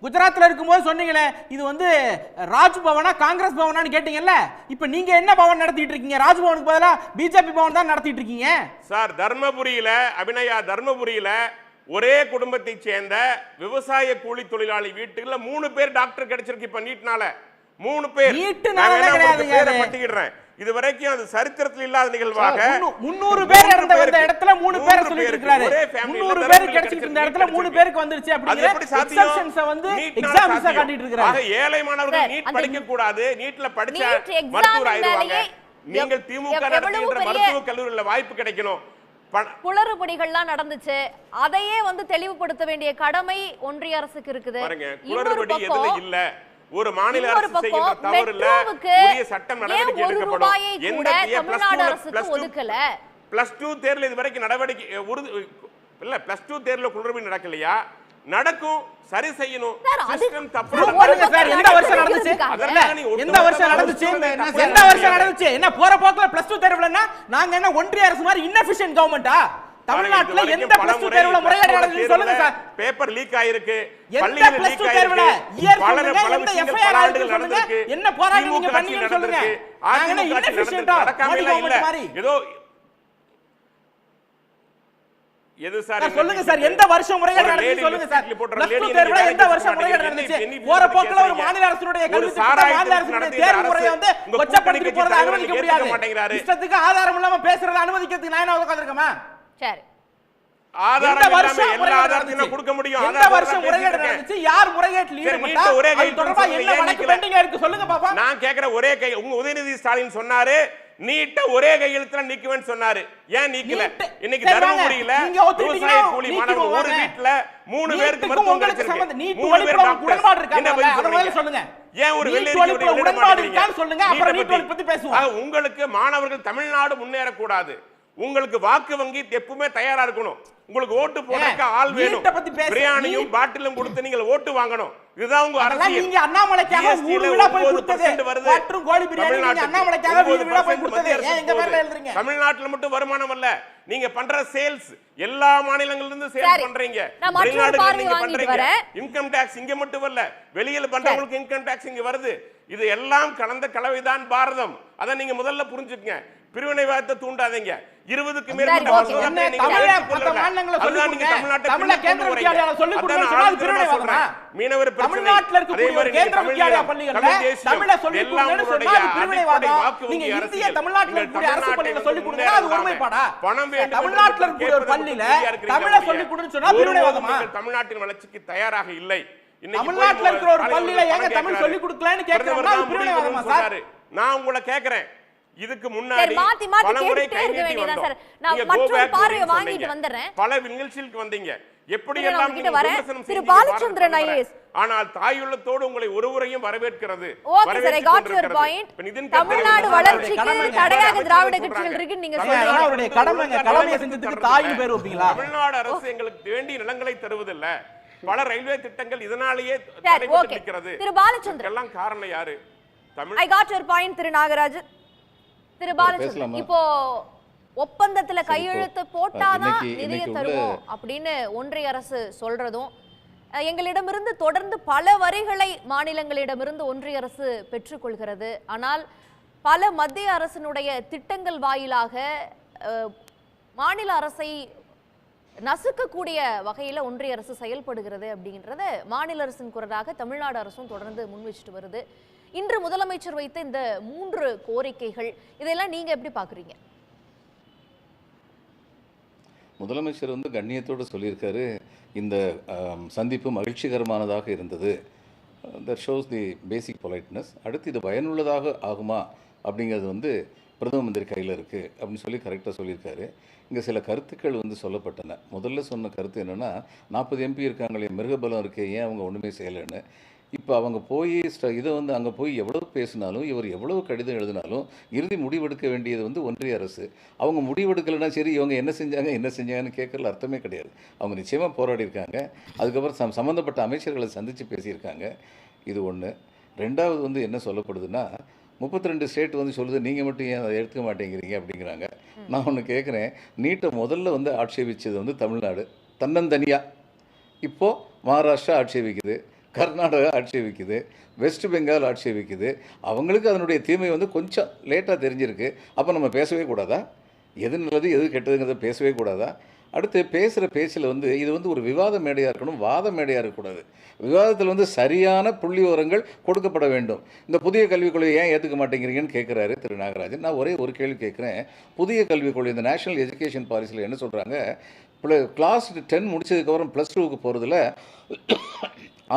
குஜராத்ல இருக்கும்போது சொன்னீங்களே இது ராஜ்பவனா காங்கிரஸ் பவனான்னு கேட்டீங்கல்ல. இப்ப நீங்க என்ன பவன் நடத்திட்டு இருக்கீங்க? ராஜ்பவனுக்கு பதிலா பிஜேபி பவன் தான் நடத்திட்டு இருக்கீங்க சார். தர்மபுரியில அபிநயா, தர்மபுரியில ஒரே குடும்பத்தை சேர்ந்த விவசாய கூலி தொழிலாளி வீட்டுல 3 பேர் டாக்டர் கிடைச்சிருக்கு இப்ப நீட்னால 3 பேர். பட்டிக்கிறேன் இது வரைக்கும் அது சரித்திரத்தில் இல்லாத நிகழ்வாக 300 பேர் இருந்த இடத்துல 3 பேர் சொல்லிருக்காரு. 300 பேர் கிடைச்சிட்டு இருந்த இடத்துல 3 பேருக்கு வந்துருச்சு அப்படிங்கிற எக்ஸெப்ஷன்ஸ் வந்து எக்ஸாம்பிள்ஸா காட்டிட்டு இருக்காங்க. ஏழை மாணவர்கள் நீட் படிக்க கூடாது, நீட்ல படிச்ச மருத்துவர் ஆயிடுவாங்க. நீங்கள் திமுக நடத்துகின்ற மருத்துவ கல்லூரியில வாய்ப்பு கிடைக்கணும். குளறுபடிகள்லாம் நடந்துச்சு, அதையே வந்து தெளிவுபடுத்த வேண்டிய கடமை ஒன்றிய அரசுக்கு இருக்குது. குளறுபடி எதுல இல்ல, ஒரு மாநில அரசு செய்கிற தவறு இல்ல, உரிய சட்டம் நடவடிக்கை எடுக்கப்படும். எந்த தமிழ்நாடு அரசுக்கு ஒதுக்கல. +2 தேர்வுல இதுவரைக்கும் நடவடிக்கை இல்ல, +2 தேர்வுல குளறுபடி நடக்கலையா? நடக்கும், சரி செய்யணும். சிஸ்டம் தப்பு. எந்த வருஷம் நடந்துச்சு? எந்த வருஷம் நடந்துச்சு? எந்த வருஷம் நடந்துச்சு? என்ன போற போக்குல +2 தேர்வுலன்னா நாங்க என்ன ஒன்றிய அரசு மாதிரி இன்எஃபிஷியன்ட் கவர்மெண்டா? தமிழ்நாட்டுல எந்த +2 தேர்வுல முறைகேடு நடந்துச்சு சொல்லுங்க சார். பேப்பர் லீக் ஆயிருக்கு, பள்ளியில லீக் ஆயிருக்கு, எந்த எஃப்ஐஆர் ஆயிருக்கு சொல்லுங்க. என்ன போராட்டம் நீங்க பண்ணீங்கன்னு சொல்லுங்க. நாங்க என்ன இன்எஃபிஷியன்ட்டா மாதிரி ஏதோ எது சார் சொல்லுங்க சார். எந்த வருஷம் முறைகேடு நடந்துச்சு சொல்லுங்க சார். +2 தேர்வுல எந்த வருஷம் முறைகேடு நடந்துச்சு? போற போக்குல ஒரு மாநில அரசுடைய கல்வி திட்டம், மாநில அரசுடைய தேர்வு முறையை வந்து கொச்சப்படுத்தி போறத அனுமதிக்க முடியாது. இஷ்டத்துக்கு ஆதாரம் இல்லாம பேசுறத அனுமதிக்கிறதுக்கு நான் என்ன உட்கார்ந்திருக்கேமா? சரி, ஆதாரம் இல்லாம எல்லா ஆதாரத்தையும் கொடுக்க முடியும். எந்த வருஷம் முறைகேடு நடந்துச்சு? யார் முறைகேட்டில் ஈடுபட்டா? அது தொடர்பா என்ன வழக்கு பெண்டிங்கா இருக்கு சொல்லுங்க பாப்பா. நான் கேக்குற ஒரே கை உங்க உதயநிதி ஸ்டாலின் சொன்னாரு, நீட்ட ஒரே கையெழுத்துல நீக்குவேன்னு சொன்னாரு. ஏன் நீக்கல? இன்னைக்கு தர்மபுரியில விவசாய கூலி மாணவர்கள் ஒரு வீட்ல 3 பேருக்கு மருத்துவம் கிடைச்சிருக்கு. 3 பேர் டாக்டர். என்ன பதில் சொல்லுங்க? ஏன் ஒரு வெள்ளேரியோட உடன்பாடு இருக்கான்னு சொல்லுங்க, அப்புறம் நீட் பத்தி பேசுவோம். உங்களுக்கு மாணவர்கள் தமிழ்நாடு முன்னேற கூடாது, உங்களுக்கு வாக்கு வங்கி எப்பவுமே தயாரா இருக்கணும். உங்களுக்கு ஓட்டு போடுறதுக்கு ஆள் வேணும். பிரியாணியும் பாட்டிலும் கொடுத்து நீங்கள் ஓட்டு வாங்கணும். இதுதான் உங்க அரசியல். நீங்க அண்ணாமலைக்காக ஊர் விழா போய் கொடுத்தது மற்றும் கோழி பிரியாணி நீங்க அண்ணாமலைக்காக ஊர் விழா போய் கொடுத்தது ஏன் எங்க பேர்ல எழுதுறீங்க? தமிழ்நாட்டுல மட்டும் வருமானம் அல்ல, நீங்க பண்ற சேல்ஸ் எல்லா மாநிலங்கள்ல இருந்து சேல்ஸ் பண்றீங்க. வெளிநாடுல நீங்க பண்றீங்க. இன்கம் டாக்ஸ் இங்க மட்டும் வரல, வெளியில பண்றவங்களுக்கு இன்கம் டாக்ஸ் இங்க வருது. இது எல்லாம் கலந்த கலவைதான் பாரதம். அத நீங்க முதல்ல புரிஞ்சுக்கங்க. பிரிவினைவாதத்தை தூண்டாதீங்க. 20க்கு மேற்பட்ட மசோதாக்களை நீங்க தமிழ்நாட்டுல தமிழ கேந்திர வித்யாலயால சொல்லி கொடுங்க சொன்னா பிரிவினைவாதமா? மீனவர் தமிழ்நாட்டுல இருக்க கேந்திர வித்யாலயா பள்ளிகள்ல தமிழ சொல்லி கொடுங்கன்னு சொன்னா அது பிரிவினைவாதம். நீங்க இந்திய தமிழ்நாட்டுல இருக்க அரசு பள்ளியில சொல்லி கொடுங்க அது ஒருமைப்பாடா? தமிழ்நாட்டுல இருக்க ஒரு பள்ளியில தமிழ சொல்லி கொடுன்னு சொன்னா பிரிவினைவாதமா? தமிழ்நாட்டின் வளர்ச்சிக்கு தயாராக இல்லை. தமிழ்நாட்டுல இருக்கிற ஒரு பள்ளியில ஏங்க தமிழ் சொல்லி கொடுக்கலன்னு கேக்குறீங்களா? அது பிரிவினைவாதமா சார்? நான் உங்களை கேக்குறேன், இதுக்கு முன்னாடி பல நிகழ்ச்சிகளுக்கு வந்தீங்க, எப்படி எல்லாம் ஆனால் தாயுள்ளத்தோடு உங்களை ஒருவரையும் வரவேற்கிறது. தமிழ்நாடு வளர்ச்சிக்கு தடையாக திராவிட கட்சிகள் இருக்குன்னு நீங்க சொல்றீங்க. தமிழ்நாடு அரசு எங்களுக்கு வேண்டிய நிலங்களை தருவதில்ல. பல ரயில்வே திட்டங்கள் இதனாலேயே தடைபட்டு இருக்கிறது. திரு பாலச்சந்திரன் எல்லாம் காரணம் யாரு? I got your point திரு நாகராஜ். திரு பாலச்சந்திரன், இப்போ ஒப்பந்தத்துல கையெழுத்து போட்டாதான் நிதியை தருவோம் அப்படின்னு ஒன்றிய அரசு சொல்றதும், எங்களிடமிருந்து தொடர்ந்து பல வரிகளை மாநிலங்களிடமிருந்து ஒன்றிய அரசு பெற்றுக்கொள்கிறது. ஆனால் பல மத்திய அரசினுடைய திட்டங்கள் வாயிலாக மாநில அரசை நசுக்கக்கூடிய வகையில ஒன்றிய அரசு செயல்படுகிறது அப்படிங்கறத மாநில அரசின் குரலாக தமிழ்நாடு அரசும் தொடர்ந்து முன்வச்சிட்டு வருது. இன்று முதலமைச்சர் வைத்த இந்த 3 கோரிக்கைகள் இதெல்லாம் நீங்க எப்படி பாக்குறீங்க? முதலமைச்சர் கண்ணியத்தோடு சொல்லியிருக்காரு, இந்த சந்திப்பு மகிழ்ச்சிகரமானதாக இருந்தது. That shows the basic politeness. அடுத்து இது பயனுள்ளதாக ஆகுமா அப்படிங்கிறது பிரதம மந்திரி கையில் இருக்குது அப்படின்னு சொல்லி கரெக்டாக சொல்லியிருக்காரு. இங்கே சில கருத்துக்கள் சொல்லப்பட்டன. முதல்ல சொன்ன கருத்து என்னென்னா, 40 MP இருக்காங்களே, மிருகபலம் இருக்கே, ஏன் அவங்க ஒன்றுமே செய்யலைன்னு. இப்போ அவங்க போய் இதை அங்கே போய் எவ்வளோ பேசினாலும், இவர் எவ்வளோ கடிதம் எழுதினாலும் இறுதி முடிவெடுக்க வேண்டியது ஒன்றிய அரசு. அவங்க முடிவெடுக்கலைன்னா சரி, இவங்க என்ன செஞ்சாங்கன்னு கேட்கறதுல அர்த்தமே கிடையாது. அவங்க நிச்சயமாக போராடி இருக்காங்க. அதுக்கப்புறம் சம்மந்தப்பட்ட அமைச்சர்களை சந்தித்து பேசியிருக்காங்க. இது ஒன்று. ரெண்டாவது என்ன சொல்லப்படுதுன்னா, 32 ஸ்டேட் சொல்லுது, நீங்கள் மட்டும் ஏன் அதை எடுத்துக்க மாட்டேங்கிறீங்க அப்படிங்கிறாங்க. நான் ஒன்று கேட்குறேன், நீட்டை முதல்ல ஆட்சேபிச்சது தமிழ்நாடு தன்னந்தனியாக. இப்போது மகாராஷ்டிரா ஆட்சேபிக்குது, கர்நாடகா ஆட்சேபிக்குது, வெஸ்ட் பெங்கால் ஆட்சேபிக்குது. அவங்களுக்கு அதனுடைய தீமை கொஞ்சம் லேட்டாக தெரிஞ்சிருக்கு. அப்போ நம்ம பேசவே கூடாதா? எது நல்லது எது கெட்டதுங்கிறத பேசவே கூடாதா? அடுத்து பேசுகிற பேச்சில் வந்து இது வந்து ஒரு விவாத மேடையாக இருக்கணும், வாத மேடையாக இருக்கக்கூடாது. விவாதத்தில் வந்து சரியான புள்ளி விவரங்கள் கொடுக்கப்பட வேண்டும். இந்த புதிய கல்விக் கொள்கையை ஏன் ஏற்றுக்க மாட்டேங்கிறீங்கன்னு கேட்குறாரு திரு நாகராஜன். நான் ஒரே ஒரு கேள்வி கேட்குறேன். புதிய கல்விக் கொள்கை இந்த நேஷனல் எஜுகேஷன் பாலிசியில் என்ன சொல்கிறாங்க, கிளாஸ் 10 முடிச்சதுக்கப்புறம் +2க்கு போகிறதுல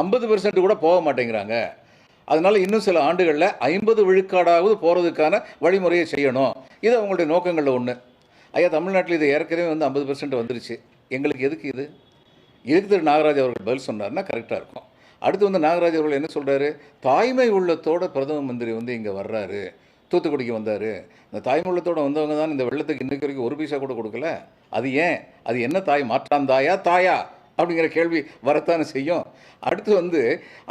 50% கூட போக மாட்டேங்கிறாங்க. அதனால் இன்னும் சில ஆண்டுகளில் 50 விழுக்காடாவது போகிறதுக்கான வழிமுறையை செய்யணும். இது அவங்களுடைய நோக்கங்களில் ஒன்று. ஐயா, தமிழ்நாட்டில் இது ஏற்கனவே வந்து 50% வந்துருச்சு, எங்களுக்கு எதுக்கு இது? இதுக்கு திரு நாகராஜ் அவர்கள் பதில் சொன்னார்னா கரெக்டாக இருக்கும். அடுத்து வந்து நாகராஜ் அவர்கள் என்ன சொல்கிறாரு, தாய்மை உள்ளத்தோட பிரதம மந்திரி வந்து இங்கே வர்றாரு, தூத்துக்குடிக்கு வந்தார். இந்த தாய்மை உள்ளத்தோடு வந்தவங்க தான் இந்த வெள்ளத்துக்கு இன்றைக்கு வரைக்கும் 1 பைசா கூட கொடுக்கல. அது ஏன்? அது என்ன தாய்? மாற்றாந்தாயா தாயா அப்படிங்கிற கேள்வி வரத்தானே செய்யும். அடுத்து வந்து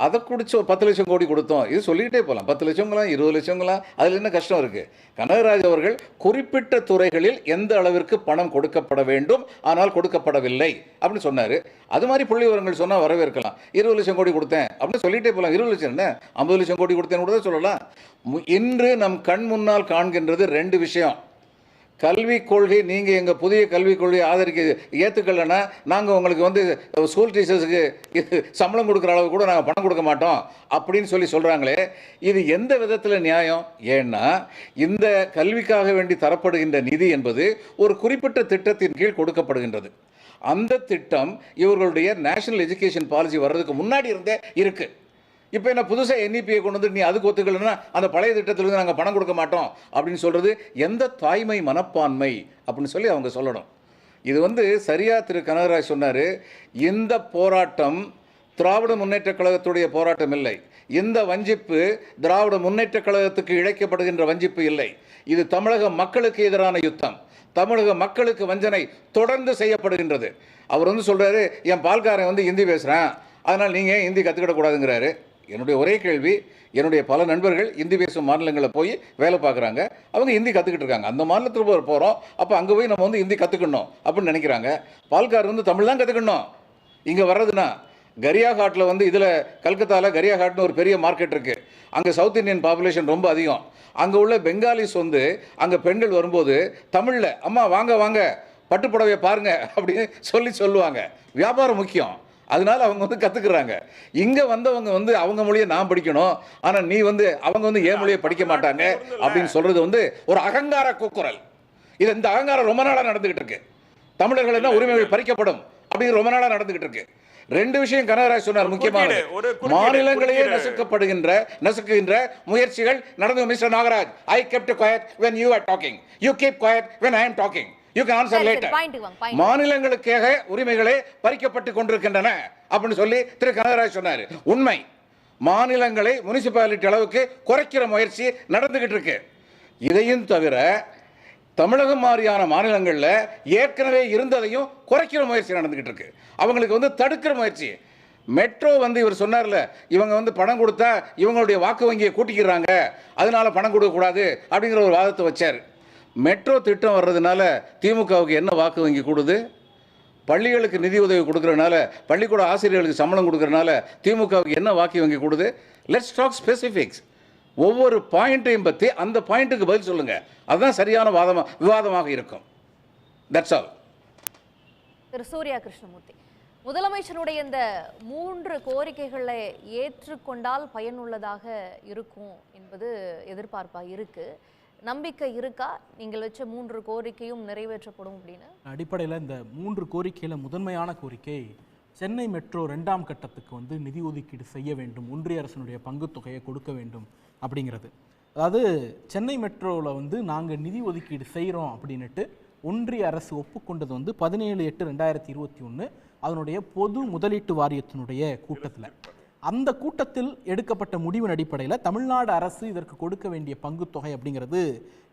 அதை குடிச்சு 10 லட்சம் கோடி கொடுத்தோம், இது சொல்லிக்கிட்டே போகலாம். 10 லட்சங்களாம் 20 லட்சங்களாம், அதில் என்ன கஷ்டம் இருக்குது? கனகராஜ் அவர்கள் குறிப்பிட்ட துறைகளில் எந்த அளவிற்கு பணம் கொடுக்கப்பட வேண்டும், ஆனால் கொடுக்கப்படவில்லை அப்படின்னு சொன்னார். அது மாதிரி புள்ளி விவரங்கள் சொன்னால் வரவேற்கலாம். 20 லட்சம் கோடி கொடுத்தேன் அப்படின்னு சொல்லிகிட்டே போகலாம். 20 லட்சம் என்ன, 50 லட்சம் கோடி கொடுத்தேன்னு கூட தான் சொல்லலாம். இன்று நம் கண் முன்னால் காண்கின்றது 2 விஷயம். கல்விக் கொள்கை, நீங்கள் எங்கள் புதிய கல்விக் கொள்கையை ஆதரிக்க ஏற்றுக்கலைன்னா நாங்கள் உங்களுக்கு வந்து ஸ்கூல் டீச்சர்ஸுக்கு சம்பளம் கொடுக்குற அளவு கூட நாங்கள் பணம் கொடுக்க மாட்டோம் அப்படின்னு சொல்கிறாங்களே, இது எந்த விதத்தில் நியாயம்? ஏன்னா இந்த கல்விக்காக வேண்டி தரப்படுகின்ற நிதி என்பது ஒரு குறிப்பிட்ட திட்டத்தின் கீழ் கொடுக்கப்படுகின்றது. அந்த திட்டம் இவர்களுடைய நேஷனல் எஜுகேஷன் பாலிசி வர்றதுக்கு முன்னாடி இருந்தே இருக்குது. இப்போ என்ன புதுசாக NEP கொண்டு வந்து நீ அதுக்கு ஒத்துக்கலைன்னா அந்த பழைய திட்டத்திலிருந்து நாங்கள் பணம் கொடுக்க மாட்டோம் அப்படின்னு சொல்கிறது எந்த தாய்மை மனப்பான்மை அப்படின்னு சொல்லி அவங்க சொல்லணும். இது வந்து சரியாக திரு கனகராஜ் சொன்னார். இந்த போராட்டம் திராவிட முன்னேற்ற கழகத்துடைய போராட்டம் இல்லை. இந்த வஞ்சிப்பு திராவிட முன்னேற்ற கழகத்துக்கு இழைக்கப்படுகின்ற வஞ்சிப்பு இல்லை. இது தமிழக மக்களுக்கு எதிரான யுத்தம். தமிழக மக்களுக்கு வஞ்சனை தொடர்ந்து செய்யப்படுகின்றது. அவர் வந்து சொல்கிறாரு, என் பால்காரன் வந்து ஹிந்தி பேசுகிறான், அதனால் நீங்கள் ஹிந்தி கற்றுக்கிடக்கூடாதுங்கிறாரு. என்னுடைய ஒரே கேள்வி, என்னுடைய பல நண்பர்கள் இந்தி பேசும் மாநிலங்களில் போய் வேலை பார்க்குறாங்க, அவங்க ஹிந்தி கற்றுக்கிட்டு இருக்காங்க. அந்த மாநிலத்தில் போகிறோம், அப்போ அங்கே போய் நம்ம வந்து ஹிந்தி கற்றுக்கணும் அப்படின்னு நினைக்கிறாங்க. பால்கார் வந்து தமிழ் தான் கற்றுக்கணும். இங்கே வர்றதுன்னா கரியாகாட்டில் வந்து இதில் கல்கத்தாவில் கரியாகாட்னு ஒரு பெரிய மார்க்கெட் இருக்குது. அங்கே சவுத் இந்தியன் பாப்புலேஷன் ரொம்ப அதிகம். அங்கே உள்ள பெங்காலிஸ் வந்து அங்கே பெண்கள் வரும்போது தமிழில் அம்மா வாங்க வாங்க பட்டுப்புடவையை பாருங்க அப்படின்னு சொல்லுவாங்க. வியாபாரம் முக்கியம், அதனால அவங்க வந்து கற்றுக்குறாங்க. இங்கே வந்தவங்க வந்து அவங்க மொழியை நான் படிக்கணும், ஆனால் நீ வந்து அவங்க வந்து ஏன் மொழியை படிக்க மாட்டாங்க அப்படின்னு சொல்கிறது வந்து ஒரு அகங்கார கூக்குரல். இது இந்த அகங்காரம் ரொம்ப நாளாக நடந்துகிட்டு இருக்கு. தமிழர்கள் என்ன உரிமைகள் பறிக்கப்படும் அப்படின்னு ரொம்ப நாளாக நடந்துகிட்டு இருக்கு. 2 விஷயம் கனகராஜ் சொன்னார் முக்கியமான, மாநிலங்களையே நசுக்குகின்ற முயற்சிகள் நடந்து. Mister Nagaraj, I kept quiet when you are talking. You keep quiet when I am talking. You can answer later. மாநிலங்களுக்காக உரிமைகளே பறிக்கப்பட்டு கொண்டிருக்கின்றன அப்படின்னு சொல்லி திரு கனகராஜ் சொன்னார். உண்மை, மாநிலங்களை முனிசிபாலிட்டி அளவுக்கு குறைக்கிற முயற்சி நடந்துகிட்டு இருக்கு. இதையும் தவிர தமிழகம் மாதிரியான மாநிலங்களில் ஏற்கனவே இருந்ததையும் குறைக்கிற முயற்சி நடந்துகிட்டு இருக்கு. அவங்களுக்கு வந்து தடுக்கிற முயற்சி. மெட்ரோ வந்து இவர் சொன்னார்ல, இவங்க வந்து பணம் கொடுத்தா இவங்களுடைய வாக்கு வங்கியை கூட்டிக்கிறாங்க, அதனால பணம் கொடுக்கக்கூடாது அப்படிங்கிற ஒரு வாதத்தை வச்சார். மெட்ரோ திட்டம் வர்றதுனால திமுகவுக்கு என்ன வாக்கு வங்கி கூடுது? பள்ளிகளுக்கு நிதி உதவி கொடுக்கறதுனால, பள்ளிக்கூட ஆசிரியர்களுக்கு சம்பளம் கொடுக்கறதுனால திமுகவுக்கு என்ன வாக்கு வங்கி கூடுது? Let's talk specifics. ஒவ்வொரு பாயிண்ட்டையும் பற்றி அந்த பாயிண்ட்டுக்கு பதில் சொல்லுங்க. அதுதான் சரியான விவாதமாக இருக்கும். That's all. திரு சூர்யா கிருஷ்ணமூர்த்தி, முதலமைச்சருடைய இந்த 3 கோரிக்கைகளை ஏற்றுக்கொண்டால் பயனுள்ளதாக இருக்கும் என்பது எதிர்பார்ப்பா இருக்கு. நம்பிக்கை இருக்கா நீங்கள் வச்ச 3 கோரிக்கையும் நிறைவேற்றப்படும் அப்படின்னு? அடிப்படையில் இந்த 3 கோரிக்கையில் முதன்மையான கோரிக்கை சென்னை மெட்ரோ 2ஆம் கட்டத்துக்கு வந்து நிதி ஒதுக்கீடு செய்ய வேண்டும், ஒன்றிய அரசினுடைய பங்குத்தொகையை கொடுக்க வேண்டும் அப்படிங்கிறது. அதாவது சென்னை மெட்ரோவில் வந்து நாங்கள் நிதி ஒதுக்கீடு செய்கிறோம் அப்படின்ட்டு ஒன்றிய அரசு ஒப்புக்கொண்டது வந்து 17/8/2021 அதனுடைய பொது முதலீட்டு வாரியத்தினுடைய கூட்டத்தில். அந்த கூட்டத்தில் எடுக்கப்பட்ட முடிவின் அடிப்படையில் தமிழ்நாடு அரசு இதற்கு கொடுக்க வேண்டிய பங்குத்தொகை அப்படிங்கிறது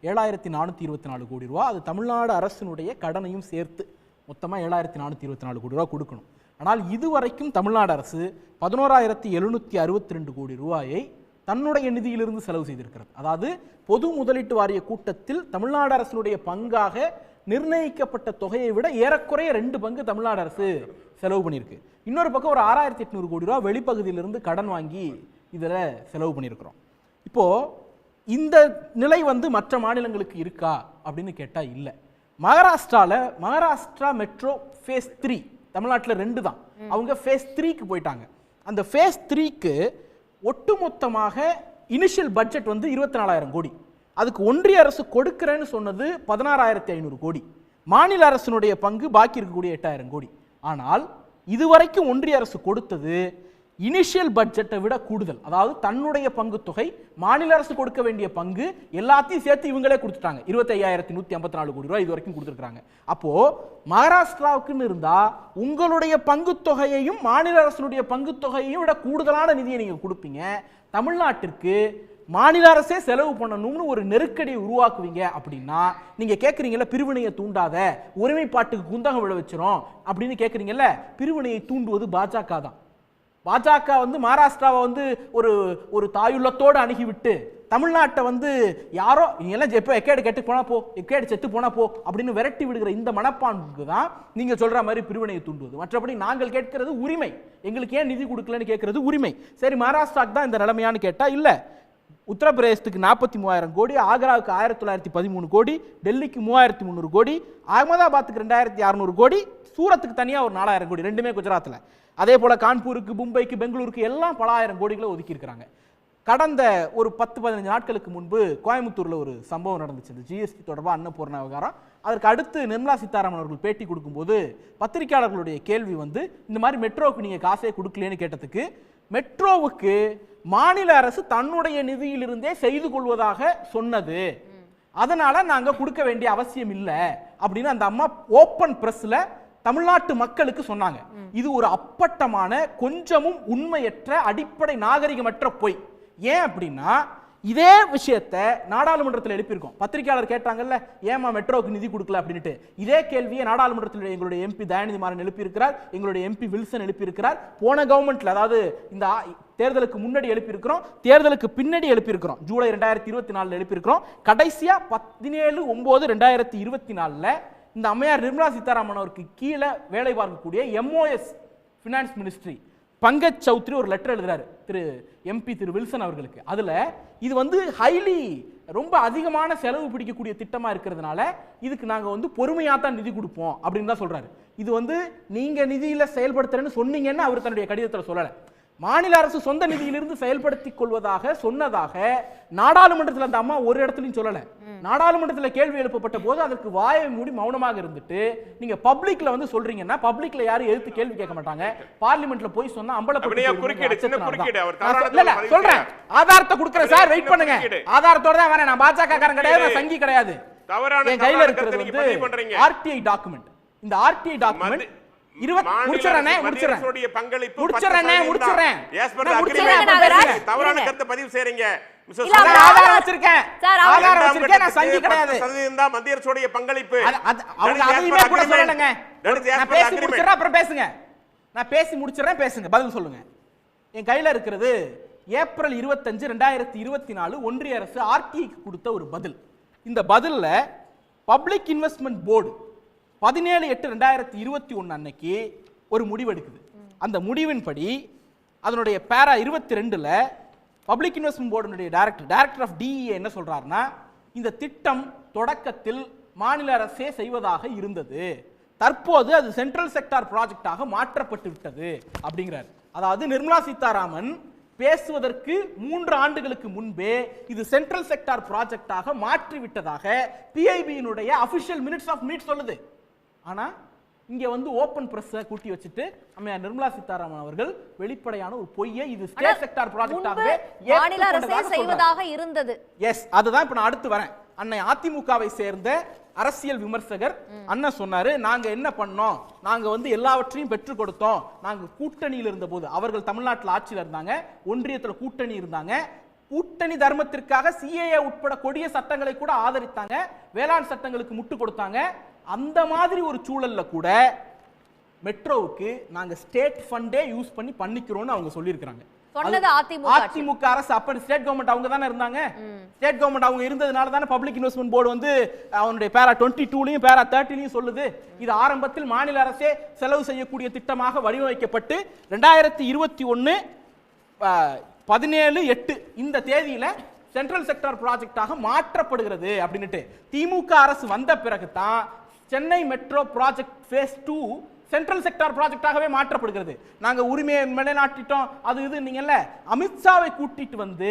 7424 கோடி ரூபா. அது தமிழ்நாடு அரசினுடைய கடனையும் சேர்த்து மொத்தமாக 7424 கோடி ரூபா கொடுக்கணும். ஆனால் இதுவரைக்கும் தமிழ்நாடு அரசு 11,762 கோடி ரூபாயை தன்னுடைய நிதியிலிருந்து செலவு செய்திருக்கிறது. அதாவது பொது முதலீட்டு வாரிய கூட்டத்தில் தமிழ்நாடு அரசினுடைய பங்காக நிர்ணயிக்கப்பட்ட தொகையை விட ஏறக்குறைய 2 பங்கு தமிழ்நாடு அரசு செலவு பண்ணியிருக்கு. இன்னொரு பக்கம் ஒரு 6800 கோடி ரூபா வெளிப்பகுதியிலிருந்து கடன் வாங்கி இதில் செலவு பண்ணியிருக்கிறோம். இப்போது இந்த நிலை வந்து மற்ற மாநிலங்களுக்கு இருக்கா அப்படின்னு கேட்டால் இல்லை. மகாராஷ்டிரா மெட்ரோ ஃபேஸ் 3 தமிழ்நாட்டில் 2 தான். அவங்க ஃபேஸ் 3க்கு போயிட்டாங்க. அந்த ஃபேஸ் 3க்கு ஒட்டுமொத்தமாக இனிஷியல் பட்ஜெட் வந்து 24,000 கோடி. அதுக்கு ஒன்றிய அரசு கொடுக்கிறேன்னு சொன்னது 16,500 கோடி. மாநில அரசினுடைய பங்கு பாக்கி இருக்கக்கூடிய 8,000 கோடி. ஆனால் இதுவரைக்கும் ஒன்றிய அரசு கொடுத்தது இனிஷியல் பட்ஜெட்டை விட கூடுதல். அதாவது தன்னுடைய பங்கு தொகை, மாநில அரசு கொடுக்க வேண்டிய பங்கு எல்லாத்தையும் சேர்த்து இவங்களே கொடுத்துட்டாங்க. 25,154 கோடி ரூபாய் இது வரைக்கும் கொடுத்துருக்காங்க. அப்போ மகாராஷ்டிராவுக்குன்னு இருந்தா உங்களுடைய பங்கு தொகையையும் மாநில அரசுடைய பங்கு தொகையையும் விட கூடுதலான நிதியை நீங்க கொடுப்பீங்க. தமிழ்நாட்டிற்கு மாநில அரசே செலவு பண்ணணும்னு ஒரு நெருக்கடியை உருவாக்குவீங்க அப்படின்னா நீங்க கேட்குறீங்கல்ல பிரிவினையை தூண்டாத, ஒருமைப்பாட்டுக்கு குந்தகம் விட வச்சிரும் அப்படின்னு கேட்குறீங்கல்ல, பிரிவினையை தூண்டுவது பாஜக தான். பாஜக வந்து மகாராஷ்டிராவை வந்து ஒரு தாயுள்ளத்தோடு அணுகிவிட்டு தமிழ்நாட்டை வந்து யாரோ எல்லாம் எப்போ எக்கேடு கெட்டு போனா போ, எக்கேடு செத்து போனா போ அப்படின்னு விரட்டி விடுகிற இந்த மனப்பான்புக்கு தான் நீங்க சொல்ற மாதிரி பிரிவினையை தூண்டுவது. மற்றபடி நாங்கள் கேட்கிறது உரிமை, எங்களுக்கு ஏன் நிதி கொடுக்கலன்னு கேட்கறது உரிமை. சரி, மகாராஷ்டிராக்கு தான் இந்த நிலைமையான்னு கேட்டா இல்ல. உத்தரப்பிரதேசத்துக்கு 43,000 கோடி, ஆக்ராவுக்கு 1913 கோடி, டெல்லிக்கு 3,300 கோடி, அகமதாபாத்துக்கு 2,600 கோடி, சூரத்துக்கு தனியாக ஒரு 4,000 கோடி, ரெண்டுமே குஜராத்தில். அதே போல கான்பூருக்கு, மும்பைக்கு, பெங்களூருக்கு எல்லாம் பல ஆயிரம் கோடிகளை ஒதுக்கி இருக்கிறாங்க. கடந்த ஒரு 10-15 நாட்களுக்கு முன்பு கோயம்புத்தூர்ல ஒரு சம்பவம் நடந்துச்சு, ஜிஎஸ்டி தொடர்பாக அன்னபூர்ணா விவகாரம். அதற்கு அடுத்து நிர்மலா சீதாராமன் அவர்கள் பேட்டி கொடுக்கும்போது பத்திரிகையாளர்களுடைய கேள்வி வந்து இந்த மாதிரி மெட்ரோவுக்கு நீங்க காசே கொடுக்கலன்னு கேட்டதுக்கு, மெட்ரோவுக்கு மாநில அரசு தன்னுடைய நிதியிலிருந்தே செய்து கொள்வதாக சொன்னது, அதனால நாங்க கொடுக்க வேண்டிய அவசியம் இல்லை அப்படின்னு அந்த அம்மா ஓப்பன் பிரஸ்ல தமிழ்நாட்டு மக்களுக்கு சொன்னாங்க. இது ஒரு அப்பட்டமான, கொஞ்சமும் உண்மையற்ற, அடிப்படை நாகரிகமற்ற பொய். ஏன் அப்படின்னா இதே விஷயத்தை நாடாளுமன்றத்தில் எழுப்பியிருக்கோம். பத்திரிகையாளர் கேட்டாங்கல்ல ஏமா மெட்ரோவுக்கு நிதி கொடுக்கல அப்படின்ட்டு, இதே கேள்வியை நாடாளுமன்றத்தில் எங்களுடைய எம்பி தயாநிதி மாறன் எழுப்பியிருக்கிறார், எங்களுடைய எம்பி வில்சன் எழுப்பியிருக்கிறார். போன கவர்மெண்ட்ல, அதாவது இந்த தேர்தலுக்கு முன்னாடி எழுப்பியிருக்கிறோம், தேர்தலுக்கு பின்னாடி எழுப்பியிருக்கிறோம், ஜூலை 2024 எழுப்பியிருக்கிறோம். கடைசியா 17/9/2024 இந்த அம்மையார் நிர்மலா சீதாராமன் அவருக்கு கீழே வேலை பார்க்கக்கூடிய MOS finance ministry Pankaj Chaudhary ஒரு லெட்டர் எழுதுறாரு திரு எம்பி திரு வில்சன் அவர்களுக்கு. அதுல இது வந்து ஹைலி ரொம்ப அதிகமான செலவு பிடிக்கக்கூடிய திட்டமா இருக்கிறதுனால இதுக்கு நாங்க வந்து பொறுமையா தான் நிதி கொடுப்போம் அப்படின்னு தான் சொல்றாரு. இது வந்து நீங்க நிதியில செயல்படுத்துறேன்னு சொன்னீங்கன்னு அவர் தன்னுடைய கடிதத்தில் சொல்லல. மாநில அரசு சொந்த நிதியிலிருந்து செயல்படுத்திக் கொள்வதாக சொன்னதாக நாடாளுமன்றத்தில் அந்த அம்மா ஒரு இடத்துலையும் சொல்லல. நாடாளுமன்றத்தில் கேள்வி எழுப்பப்பட்ட போது அதற்கு வாயை மூடி மௌனமாக இருந்துட்டு நீங்க பப்ளிக்ல வந்து சொல்றீங்கன்னா பப்ளிக்ல யாரும் எதிர்த்து கேள்வி கேட்க மாட்டாங்க. பார்லிமெண்ட்ல போய் சொன்னா சொல்றேன், ஆதாரத்தை கொடுக்குறேன் சார், வெயிட் பண்ணுங்க. ஆதாரத்தோட தான் வரேன், நான் பாஜக காரன் கிடையாது, நான் சங்கி கிடையாது. என் கையில இருக்கிறது வந்து RTI டாக்குமெண்ட். இந்த RTI டாக்குமெண்ட் பதில் சொல்லுங்க. என் கையில இருக்கிறது ஏப்ரல் 25, 2024 ஒன்றிய அரசு RTI கொடுத்த ஒரு பதில். இந்த பதில்ல பப்ளிக் இன்வெஸ்ட்மெண்ட் போர்டு 17/8/2021 அன்னைக்கு ஒரு முடிவு எடுக்குது. அந்த முடிவின்படி அதனுடைய பேரா 22ல பப்ளிக் இன்வெஸ்ட்மெண்ட் போர்டுடைய டைரக்டர் ஆஃப் DEA என்ன சொல்றாருன்னா, இந்த திட்டம் தொடக்கத்தில் மாநில அரசே செய்வதாக இருந்தது, தற்போது அது சென்ட்ரல் செக்டார் ப்ராஜெக்டாக மாற்றப்பட்டு விட்டது அப்படிங்கிறார். அதாவது நிர்மலா சீதாராமன் பேசுவதற்கு 3 ஆண்டுகளுக்கு முன்பே இது சென்ட்ரல் செக்டார் ப்ராஜெக்டாக மாற்றி விட்டதாக PIB-னுடைய அபிஷியல் மினிட்ஸ் ஆஃப் மீட் சொல்லுது. ஆனா இங்க வந்து ஓபன் பிரஸ் கூட்டி வச்சிட்டு அம்மையார் நிர்மலா சீதாராமன் அவர்கள் வெளிப்படையான ஒரு பொய்யை இது ஸ்டேட் செக்டார் ப்ராஜெக்டாகவே மாநில அரசே செய்வதாக இருந்தது. எஸ், அதுதான் இப்ப நான் அடுத்து வரேன். அன்னை அதிமுகவை சேர்ந்த அரசியல் விமர்சகர் அண்ணன் சொன்னாரு, நாங்க என்ன பண்ணோம், நாங்க வந்து எல்லாவற்றையும் பெற்றுக் கொடுத்தோம், நாங்க கூட்டணியில் இருந்த போது, அவர்கள் தமிழ்நாட்டில் ஆட்சியில் இருந்தாங்க, ஒன்றியத்தில் கூட்டணி இருந்தாங்க, கூட்டணி தர்மத்திற்காக CAA உட்பட கொடிய சட்டங்களை கூட ஆதரித்தாங்க, வேளாண் சட்டங்களுக்கு முட்டு கொடுத்தாங்க. அந்த மாதிரி ஒரு சூழல்ல கூட மெட்ரோவுக்கு நாங்க ஸ்டேட் ஃபண்டே யூஸ் பண்ணி பண்ணிக்கிறோம்னு அவங்க சொல்லியிருக்காங்க. அதிமுக அரசு அப்ப ஸ்டேட் கவர்மெண்ட் அவங்க தானே இருந்தாங்க. ஸ்டேட் கவர்மெண்ட் அவங்க இருந்ததுனால தானே பப்ளிக் இன்வெஸ்ட்மெண்ட் போர்டு வந்து அவனுடைய பேரா 22லயும் பேரா 30லயும் சொல்லுது, இது ஆரம்பத்தில் மாநில அரசே செலவு செய்யக்கூடிய திட்டமாக வடிவமைக்கப்பட்டு 2021 17/8 இந்த தேதியில சென்ட்ரல் செக்டார் ப்ராஜெக்டாக மாற்றப்படுகிறது அப்படின்னுட்டு திமுக அரசு வந்த பிறகு தான் Chennai metro project phase 2 central sector ப்ராஜெக்டாகவே மாற்றப்படுகிறது. நாங்க உரிமையை நிலைநாட்டிட்டோம் அது இது நீங்கல்ல. அமித்ஷாவை கூட்டிட்டு வந்து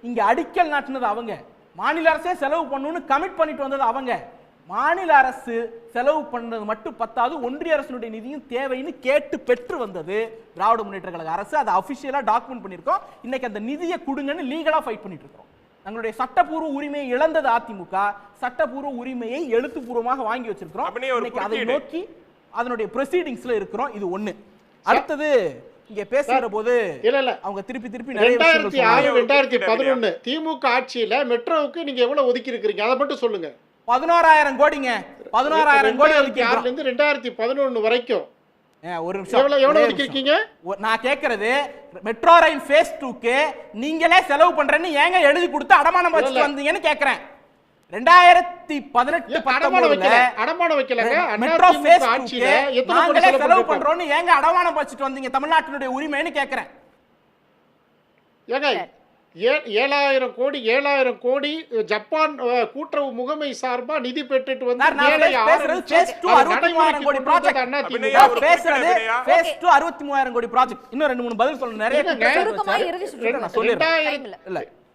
இங்க அடிக்கல் நாட்டினது அவங்க. மாநில அரசே செலவு பண்ணணும்னு கமிட் பண்ணிட்டு வந்தது அவங்க. மாநில அரசு செலவு பண்ணது மட்டும் பத்தாது, ஒன்றிய அரசுடைய நிதியும் தேவைன்னு கேட்டு பெற்று வந்தது திராவிட முன்னேற்ற கழக அரசு. அதை அபிஷியலா டாக்குமெண்ட் பண்ணியிருக்கோம். இன்னைக்கு அந்த நிதியை கொடுங்கன்னு லீகலா ஃபைட் பண்ணிட்டு இருக்கோம். தங்களுடைய சட்டப்பூர்வ உரிமையை இழந்தது அதிமுக, சட்டப்பூர்வ உரிமையை எழுத்துப்பூர்வமாக வாங்கி வச்சிருக்கிறோம். இன்னைக்கு அதை நோக்கி அதனுடைய ப்ரொசீடிங்ஸ்ல இருக்கிறோம். இது ஒண்ணு. அடுத்தது இங்க பேசுற போது அவங்க திருப்பி 2006-2011 திமுக ஆட்சியில மெட்ரோவுக்கு நீங்க எவ்வளவு ஒதுக்கி இருக்கீங்க அதை மட்டும் சொல்லுங்க. 11,000 கோடிங்க. 11,000 கோடி ஒதுக்கி 2011 வரைக்கும் ஒரு நிமிஷம் எவ்வளவு ஒதுக்கி இருக்கீங்க? நான் கேக்குறது மெட்ரோ ரயில் ஃபேஸ் 2க்கு நீங்களே செலவு பண்றேன்னு ஏங்க எழுதி கொடுத்து அடமானம் வச்சுட்டு வந்தீங்கன்னு கேக்குறேன். 2018-19 அடமானம் வைக்கலங்க. மெட்ரோ ஃபேஸ் 2க்கு நாங்களே செலவு பண்றோம்னு ஏங்க அடமானம் வச்சுட்டு வந்தீங்க தமிழ்நாட்டினுடைய உரிமைன்னு கேக்குறேன். ஏங்க 7,000 கோடி ஜப்பான் கூட்டுறவு முகமை சார்பா நிதி பெற்றுட்டு வந்து இன்னும் 2-3 பதில் சொல்லணும். நிறைய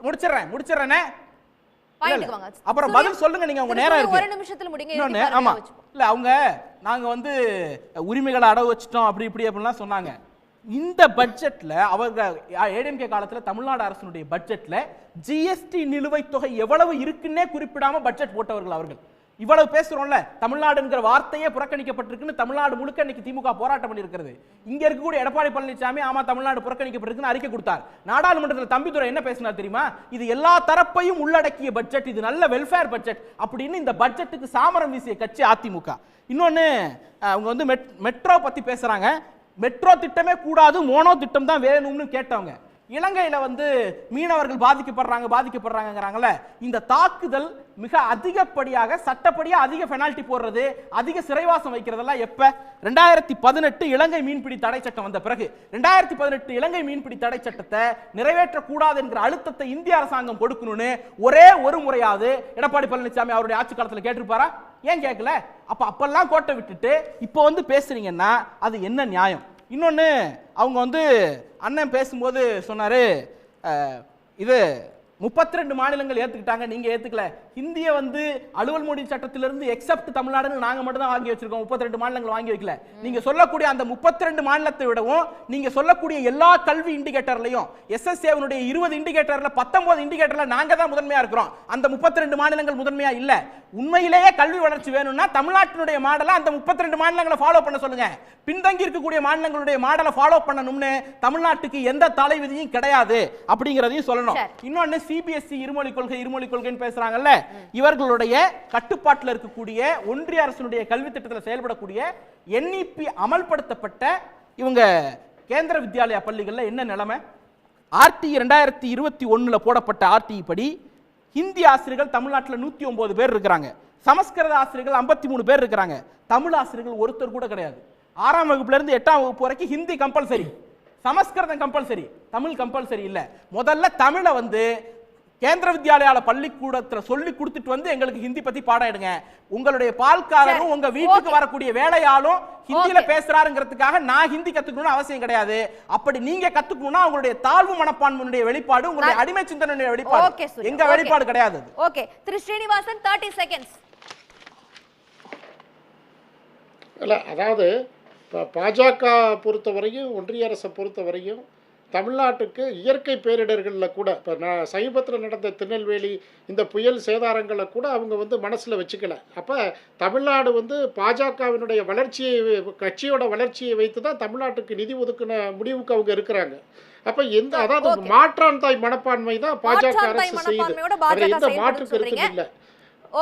முடிச்சிடுறேன். அப்புறம் பதில் சொல்லுங்க. நீங்க உங்க நேரம் இருக்கு. ஒரு நிமிஷத்துல முடிங்க. ஆமா இல்ல அவங்க நாங்க வந்து உரிமைகளை அடவு வச்சிட்டோம் அப்படி இப்படி அப்படிலாம் சொன்னாங்க. இந்த பட்ஜெட்ல அவங்க ஏடிஎம்கே காலத்துல தமிழ்நாடு அரசுடைய பட்ஜெட்ல ஜிஎஸ்டி நிலுவைத் தொகை எவ்வளவு இருக்குன்னே குறிப்பிடாம பட்ஜெட் போட்டவர்கள் அவர்கள். இவ்வளவு பேசுறோம்ல, தமிழ்நாடுங்கிற வார்த்தையே புறக்கணிக்கப்பட்டிருக்குன்னு தமிழ்நாடு முழுக்க இன்னைக்கு திமுக போராட்டம் பண்ணியிருக்கிறது. இங்க இருக்கக்கூடிய எடப்பாடி பழனிசாமி ஆமா தமிழ்நாடு புறக்கணிக்கப்பட்டிருக்குன்னு அறிக்கை கொடுத்தார். நாடாளுமன்றத்தில் தம்பிதுரை என்ன பேசினார் தெரியுமா? இது எல்லா தரப்பையும் உள்ளடக்கிய பட்ஜெட், இது நல்ல வெல்ஃபேர் பட்ஜெட் அப்படின்னு இந்த பட்ஜெட்டுக்கு சாமரம் வீசிய கட்சி அதிமுக. இன்னொன்னு அவங்க வந்து மெட்ரோ பத்தி பேசுறாங்க. மெட்ரோ திட்டமே கூடாது, மோனோ திட்டம் தான் வேணும்னு கேட்டவங்க. இலங்கையில வந்து மீனவர்கள் பாதிக்கப்படுறாங்கங்கறாங்கல. இந்த தாக்குதல் மிக அதிகப்படியாக சட்டப்படியா அதிக பெனால்டி போடுறது, அதிக சிறைவாசம் வைக்கிறதெல்லாம் எப்ப? 2018 இலங்கை மீன்பிடி தடை சட்டம் வந்த பிறகு. 2018 இலங்கை மீன்பிடி தடை சட்டத்தை நிறைவேற்றக்கூடாது என்கிற அழுத்தத்தை இந்திய அரசாங்கம் கொடுக்கணும்னு ஒரே ஒரு முறையாவது எடப்பாடி பழனிசாமி அவருடைய ஆட்சி காலத்தில் கேட்டிருப்பாரா? ஏன் கேட்கல? அப்பெல்லாம் கோட்டை விட்டுட்டு இப்போ வந்து பேசுறீங்கன்னா அது என்ன நியாயம்? இன்னொன்னு அவங்க வந்து அண்ணன் பேசும்போது சொன்னாரு, இது 32 மாநிலங்கள் ஏத்துக்கிட்டாங்க, நீங்க ஏத்துக்கல. இந்திய வந்து அலுவல் மொழி சட்டத்திலிருந்து எக்ஸப்ட் தமிழ்நாடுன்னு நாங்க மட்டும் தான் வாங்கி வச்சிருக்கோம், 32 மாநிலங்கள் வாங்கி வைக்கல. நீங்க சொல்லக்கூடிய அந்த 32 மாநிலத்தை விடவும் நீங்க சொல்லக்கூடிய எல்லா கல்வி இண்டிகேட்டர்லயும் எஸ்எஸ்ஏவனுடைய 20 இண்டிகேட்டர்ல 19 இண்டிகேட்டர்ல நாங்க தான் முதன்மையா இருக்கிறோம். அந்த 32 மாநிலங்கள் முதன்மையா இல்ல. உண்மையிலேயே கல்வி வளர்ச்சி வேணும்னா தமிழ்நாட்டினுடைய மாடலை அந்த 32 மாநிலங்களை ஃபாலோ பண்ண சொல்லுங்க. பின்தங்கி இருக்கக்கூடிய மாநிலங்களுடைய மாடலை ஃபாலோ பண்ணணும்னு தமிழ்நாட்டுக்கு எந்த தலைவிதியும் கிடையாது அப்படிங்கறதையும் சொல்லணும். இன்னொன்னு சிபிஎஸ்இ இருமொழி கொள்கைன்னு பேசுறாங்கல்ல, இவர்களுடைய கட்டுப்பாட்டில் இருக்கக்கூடிய ஒன்றிய அரசுடைய கல்வி திட்டத்தில் செயல்படக்கூடிய என்இபி அமல்படுத்தப்பட்ட இவங்க கேந்திர வித்யாலயா பள்ளிகள்ல என்ன நிலைமை? ஆர்டி 2021 போடப்பட்ட ஆர்டி படி ஹிந்தி ஆசிரியர்கள் தமிழ்நாட்டில் 109 பேர் இருக்கிறாங்க. சமஸ்கிருத ஆசிரியர்கள் 53 பேர் இருக்கிறாங்க. தமிழ் ஆசிரியர்கள் ஒருத்தர் கூட கிடையாது. 6ஆம் வகுப்புல இருந்து 8ஆம் வகுப்பு வரைக்கும் ஹிந்தி கம்பல்சரி, சமஸ்கிருதம் கம்பல்சரி, தமிழ் கம்பல்சரி இல்ல. முதல்ல தமிழை வந்து கேந்திர வித்யாலயால பள்ளிக்கூடத்தில் சொல்லி கொடுத்துட்டு வந்து எங்களுக்கு ஹிந்தி பத்தி பாடம் எடுங்க. உங்களுடைய பால்காரரும் உங்க வீட்டுக்கு வரக்கூடிய வேலையாலும் ஹிந்தியில பேசுறாருங்கிறதுக்காக நான் ஹிந்தி கத்துக்கணும்னு அவசியம் கிடையாது. அப்படி நீங்க கத்துக்கணும்னா உங்களுடைய தாழ்வு மனப்பான்மையுடைய வெளிப்பாடு, உங்களுடைய அடிமை சிந்தனையுடைய வெளிப்பாடு, எங்க வெளிப்பாடு கிடையாது. ஓகே, திரு ஸ்ரீனிவாசன் 30 செகண்ட்ஸ். இல்ல, அதாவது பாஜக பொறுத்தவரையும் ஒன்றிய அரசை பொறுத்தவரையும் தமிழ்நாட்டுக்கு இயற்கை பேரிடர்களில் கூட இப்போ நான் சமீபத்தில் நடந்த திருநெல்வேலி இந்த புயல் சேதாரங்களை கூட அவங்க வந்து மனசில் வச்சுக்கல. அப்போ தமிழ்நாடு வந்து பாஜகவினுடைய வளர்ச்சியை, கட்சியோட வளர்ச்சியை வைத்து தான் தமிழ்நாட்டுக்கு நிதி ஒதுக்கின முடிவுக்கு அவங்க இருக்கிறாங்க. அப்போ எந்த, அதாவது மாற்றான் தாய் மனப்பான்மை தான் பாஜக அரசு செய்யுது, எந்த மாற்று கருத்தும் இல்லை.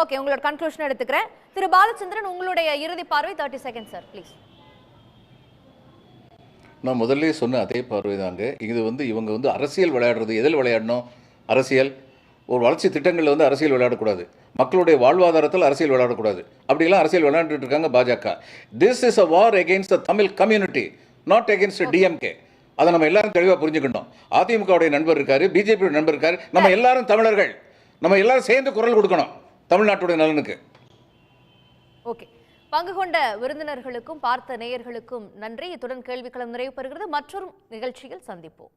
ஓகே, உங்களோட கன்க்ளூஷன் எடுத்துக்கிறேன். திரு பாலச்சந்திரன், உங்களுடைய இறுதி பார்வை 30 செகண்ட் சார் ப்ளீஸ். நான் முதல்ல சொன்ன அதே பார்வை தாங்க. இது வந்து இவங்க வந்து அரசியல் விளையாடுறது. எதில் விளையாடணும்? அரசியல் ஒரு வளர்ச்சி திட்டங்களில் வந்து அரசியல் விளையாடக்கூடாது, மக்களுடைய வாழ்வாதாரத்தில் அரசியல் விளையாடக்கூடாது. அப்படிலாம் அரசியல் விளையாண்டுட்டு இருக்காங்க பாஜக. This is a war against the Tamil community, not against DMK. அதை நம்ம எல்லாரும் தெளிவாக புரிஞ்சுக்கணும். அதிமுகவுடைய நண்பர் இருக்காரு, பிஜேபியோட நண்பர் இருக்காரு, நம்ம எல்லாரும் தமிழர்கள், நம்ம எல்லாரும் சேர்ந்து குரல் கொடுக்கணும் தமிழ்நாட்டுடைய நலனுக்கு. ஓகே, பங்கு கொண்ட விருந்தினர்களுக்கும் பார்த்த நேயர்களுக்கும் நன்றி. இத்துடன் கேள்விக்களம் நிறைவு பெறுகிறது. மற்றொரு நிகழ்ச்சியில் சந்திப்போம்.